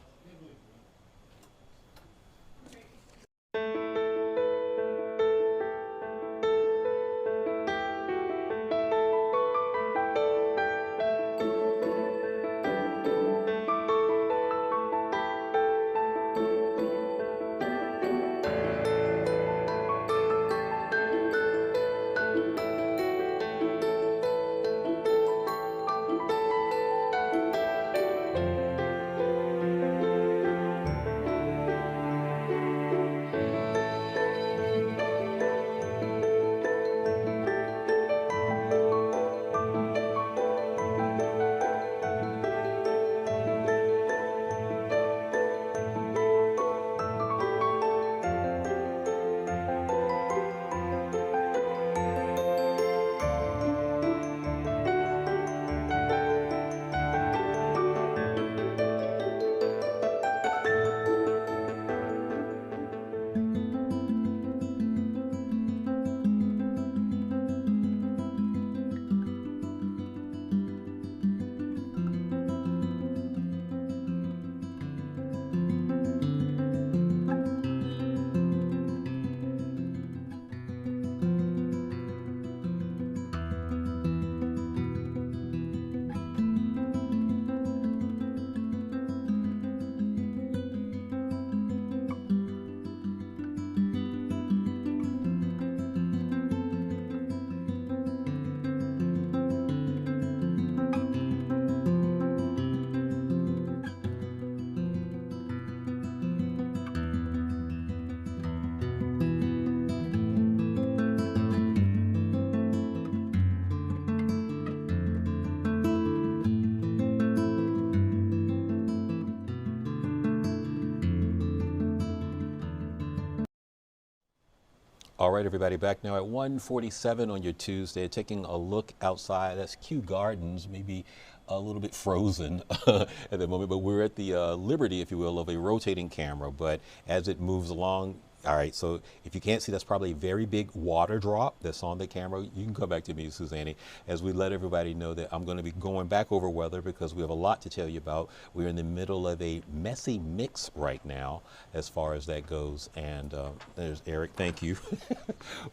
All right, everybody, back now at 1:47 on your Tuesday, taking a look outside. That's Kew Gardens, maybe a little bit frozen at the moment, but we're at the liberty, if you will, of a rotating camera. But as it moves along, all right, so if you can't see, that's probably a very big water drop that's on the camera. You can come back to me, Suzanne, as we let everybody know that I'm going to be going back over weather because we have a lot to tell you about. We're in the middle of a messy mix right now as far as that goes. And there's Eric, thank you.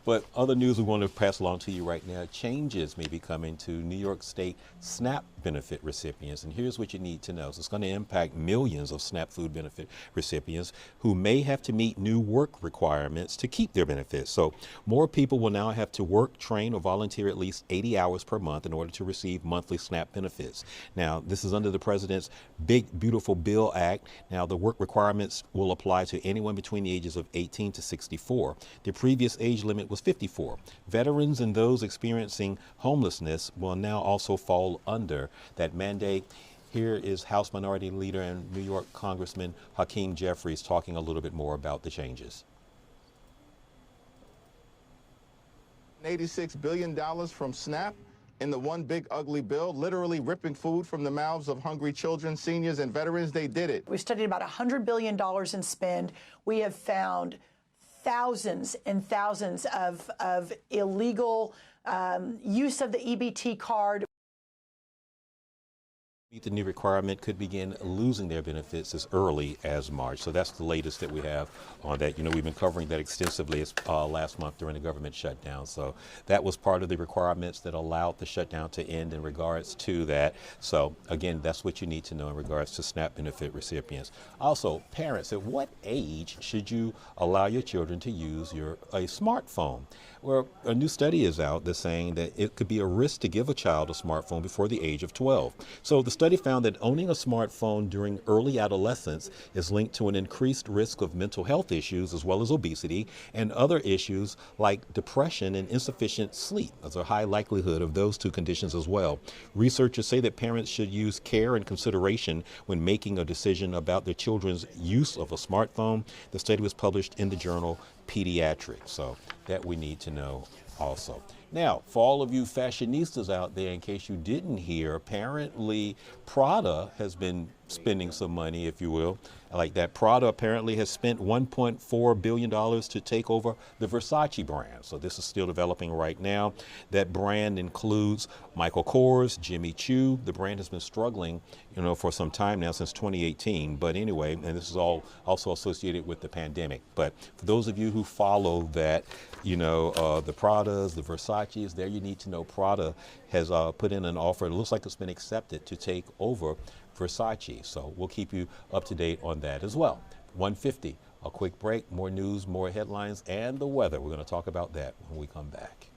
But other news we want to pass along to you right now, changes may be coming to New York State SNAP benefit recipients. And here's what you need to know. So it's going to impact millions of SNAP food benefit recipients who may have to meet new work requirements to keep their benefits. So more people will now have to work, train, or volunteer at least 80 hours per month in order to receive monthly SNAP benefits. Now, this is under the President's Big Beautiful Bill Act. Now, the work requirements will apply to anyone between the ages of 18 to 64. The previous age limit was 54. Veterans and those experiencing homelessness will now also fall under that mandate. Here is House Minority Leader and New York Congressman Hakeem Jeffries talking a little bit more about the changes. $86 billion from SNAP in the one big ugly bill, literally ripping food from the mouths of hungry children, seniors, and veterans. They did it. We studied about $100 billion in spend. We have found thousands and thousands of illegal use of the EBT card. Meet the new requirement could begin losing their benefits as early as March. So that's the latest that we have on that. You know, we've been covering that extensively last month during the government shutdown. So that was part of the requirements that allowed the shutdown to end in regards to that. So again, that's what you need to know in regards to SNAP benefit recipients. Also, parents, at what age should you allow your children to use a smartphone? Well, a new study is out that's saying that it could be a risk to give a child a smartphone before the age of 12. So the study found that owning a smartphone during early adolescence is linked to an increased risk of mental health issues as well as obesity and other issues like depression and insufficient sleep. There's a high likelihood of those two conditions as well. Researchers say that parents should use care and consideration when making a decision about their children's use of a smartphone. The study was published in the journal Pediatrics, so that we need to know also. Now, for all of you fashionistas out there, in case you didn't hear, apparently Prada has been spending some money, if you will. Like that, Prada apparently has spent $1.4 billion to take over the Versace brand. So this is still developing right now. That brand includes Michael Kors, Jimmy Choo. The brand has been struggling, you know, for some time now, since 2018. But anyway, and this is all also associated with the pandemic. But for those of you who follow that, you know, the Pradas, the Versaces, there you need to know Prada has put in an offer. It looks like it's been accepted to take over Versace. So we'll keep you up to date on that as well. 1:50, a quick break, more news, more headlines, and the weather. We're going to talk about that when we come back.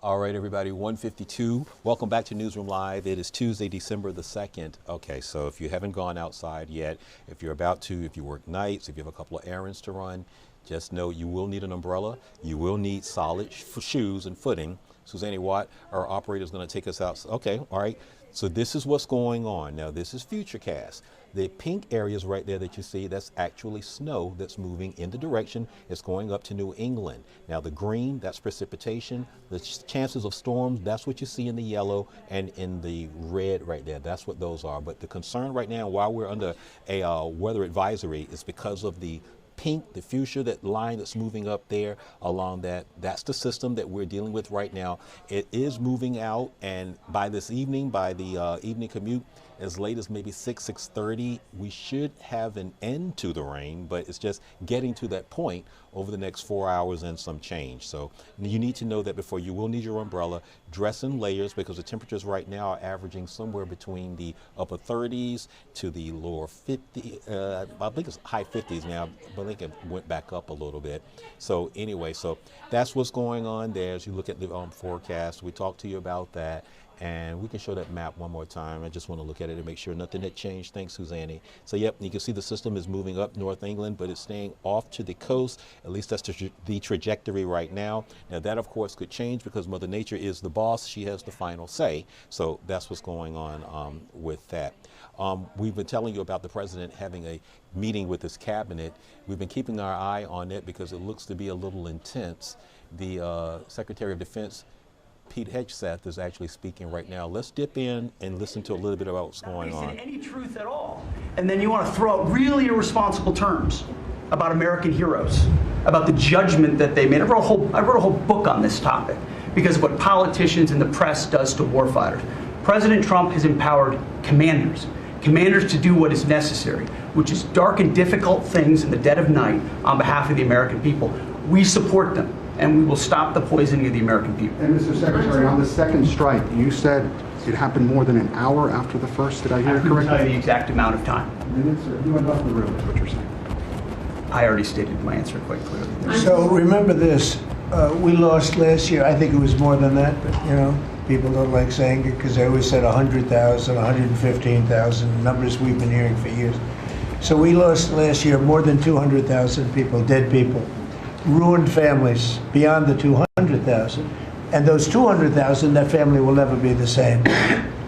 All right, everybody, 1:52. Welcome back to Newsroom Live. It is Tuesday, December the 2nd. Okay, so if you haven't gone outside yet, if you're about to, if you work nights, if you have a couple of errands to run, just know you will need an umbrella. You will need solid shoes and footing. Suzanne Watt, our operator, is going to take us out. Okay, all right. So this is what's going on. Now, this is Futurecast. The pink areas right there that you see, that's actually snow that's moving in the direction. It's going up to New England. Now, the green, that's precipitation. The chances of storms, that's what you see in the yellow, and in the red right there. That's what those are. But the concern right now, while we're under a weather advisory, is because of the pink, the fuchsia, that line that's moving up there along that. That's the system that we're dealing with right now. It is moving out, and by this evening, by the evening commute, as late as maybe 6:30, we should have an end to the rain, but it's just getting to that point over the next 4 hours and some change. So you need to know that before. You will need your umbrella. Dress in layers, because the temperatures right now are averaging somewhere between the upper 30s to the lower 50. I think it's high 50s now, but I think it went back up a little bit. So anyway, so that's what's going on there. As you look at the forecast, we talked to you about that. And we can show that map one more time. I just want to look at it and make sure nothing had changed. Thanks, Suzanne. So, yep, you can see the system is moving up North England, but it's staying off to the coast. At least that's the trajectory right now. Now, that, of course, could change because Mother Nature is the boss. She has the final say. So that's what's going on with that. We've been telling you about the president having a meeting with his cabinet. We've been keeping our eye on it because it looks to be a little intense. The Secretary of Defense, Pete Hegseth, is actually speaking right now. Let's dip in and listen to a little bit about what's going on. Any truth at all. And then you want to throw out really irresponsible terms about American heroes, about the judgment that they made. I wrote a whole book on this topic because of what politicians and the press does to warfighters. President Trump has empowered commanders to do what is necessary, which is dark and difficult things in the dead of night on behalf of the American people. We support them, and we will stop the poisoning of the American people. And Mr. Secretary, on the second strike, you said it happened more than an hour after the first. Did I hear it correctly? I couldn't tell you the exact amount of time. You went off the room, is what you're saying. I already stated my answer quite clearly. So remember this, we lost last year. I think it was more than that, but you know, people don't like saying it because they always said 100,000, 115,000, numbers we've been hearing for years. So we lost last year more than 200,000 people, dead people. Ruined families beyond the 200,000, and those 200,000, that family will never be the same.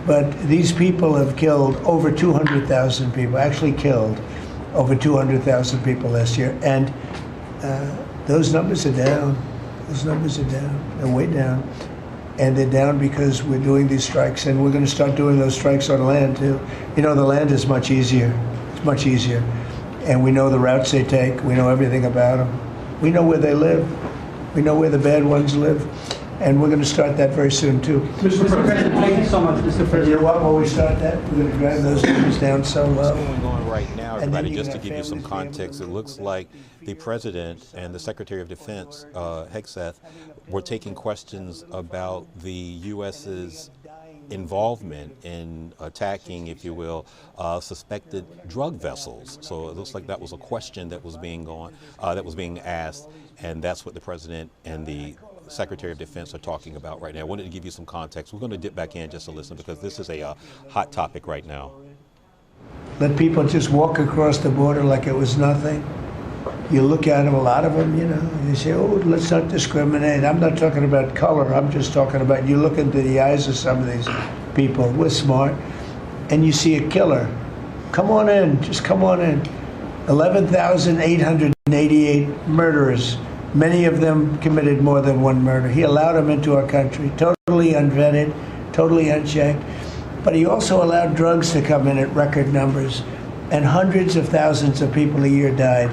But these people have killed over 200,000 people, actually killed over 200,000 people last year, and those numbers are down. Those numbers are down. They're way down, and they're down because we're doing these strikes, and we're going to start doing those strikes on land too. You know, the land is much easier. It's much easier, and we know the routes they take. We know everything about them. We know where they live. We know where the bad ones live. And we're going to start that very soon, too. Mr. President, thank you so much, Mr. President. You know what? When we start that, we're going to drive those numbers down so low. What's going on right now, everybody, just to give you some context, it looks like the President and the Secretary of Defense, Hegseth, were taking questions about the U.S.'s involvement in attacking, if you will, suspected drug vessels. So it looks like that was a question that was being asked, and that's what the President and the Secretary of Defense are talking about right now. I wanted to give you some context. We're going to dip back in just to listen because this is a hot topic right now. Let people just walk across the border like it was nothing. You look at them, a lot of them, you know, you say, oh, let's not discriminate. I'm not talking about color. I'm just talking about, you look into the eyes of some of these people. We're smart. And you see a killer. Come on in. Just come on in. 11,888 murderers. Many of them committed more than one murder. He allowed them into our country, totally unvetted, totally unchecked. But he also allowed drugs to come in at record numbers. And hundreds of thousands of people a year died.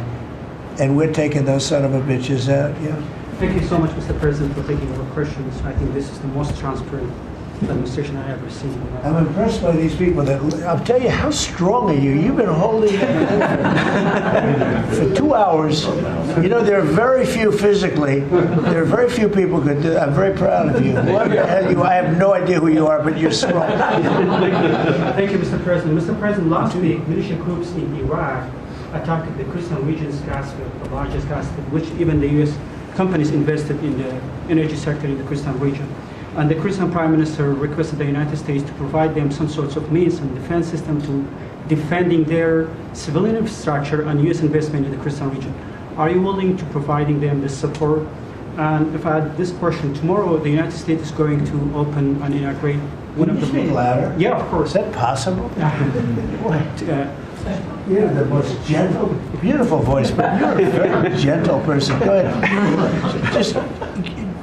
And we're taking those son of a bitches out, yeah. Thank you so much, Mr. President, for taking our questions. I think this is the most transparent administration I ever seen. I'm impressed by these people. I'll tell you, how strong are you? You've been holding it for 2 hours. You know, there are very few physically. There are very few people who could do that. I'm very proud of you. What the hell you? I have no idea who you are, but you're strong. Thank you, Mr. President. Mr. President, last week, militia groups in Iraq attacked the Christian region's gas field, the largest gas field, which even the U.S. companies invested in the energy sector in the Christian region. And the Christian Prime Minister requested the United States to provide them some sorts of means and defense system to defending their civilian infrastructure and U.S. investment in the Christian region. Are you willing to providing them this support? And if I had this question, tomorrow the United States is going to open and integrate one of the main. Louder? Yeah, of course. Is that possible? Boy, You're the most gentle, beautiful voice, but you're a very gentle person. Go ahead. Just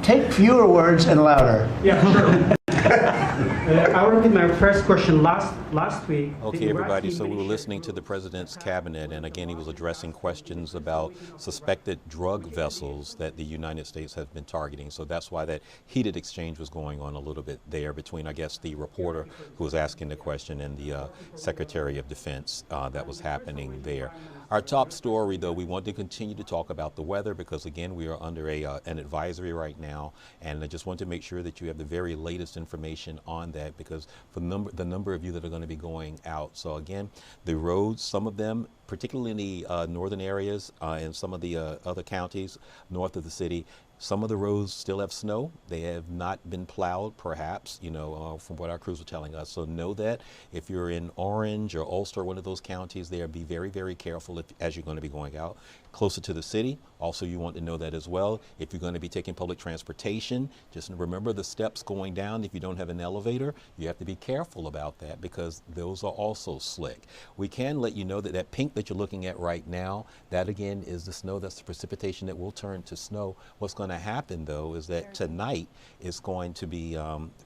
take fewer words and louder. Yeah, sure. I will repeat my first question last week. Okay, everybody, so we were listening to the president's cabinet, and again, he was addressing questions about suspected drug vessels that the United States has been targeting. So that's why that heated exchange was going on a little bit there between, I guess, the reporter who was asking the question and the Secretary of Defense that was happening there. Our top story, though, we want to continue to talk about the weather because, again, we are under an advisory right now, and I just want to make sure that you have the very latest information on that because for the number of you that are going to be going out. So, again, the roads, some of them, particularly in the northern areas and some of the other counties north of the city, some of the roads still have snow. They have not been plowed, perhaps, from what our crews are telling us. So know that if you're in Orange or Ulster, one of those counties there, be very, very careful as you're going to be going out. Closer to the city, also you want to know that as well. If you're going to be taking public transportation, just remember the steps going down. If you don't have an elevator, you have to be careful about that because those are also slick. We can let you know that that pink that you're looking at right now, that again is the snow, that's the precipitation that will turn to snow. What's going to happen though is that tonight is going to be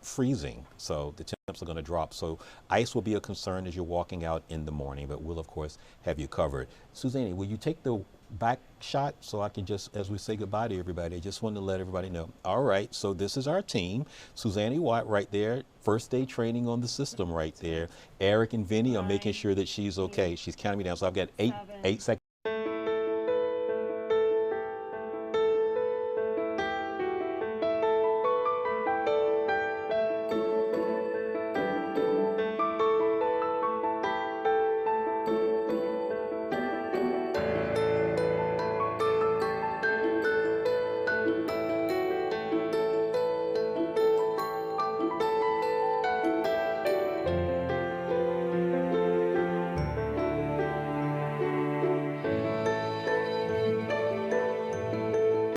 freezing, so the temps are going to drop. So ice will be a concern as you're walking out in the morning, but we'll of course have you covered. Suzanne, will you take the back shot so I can just, as we say goodbye to everybody, I just wanted to let everybody know. All right, so this is our team. Suzanne Watt right there, first day training on the system right there. Eric and Vinny are making sure that she's okay. She's counting me down, so I've got eight seconds.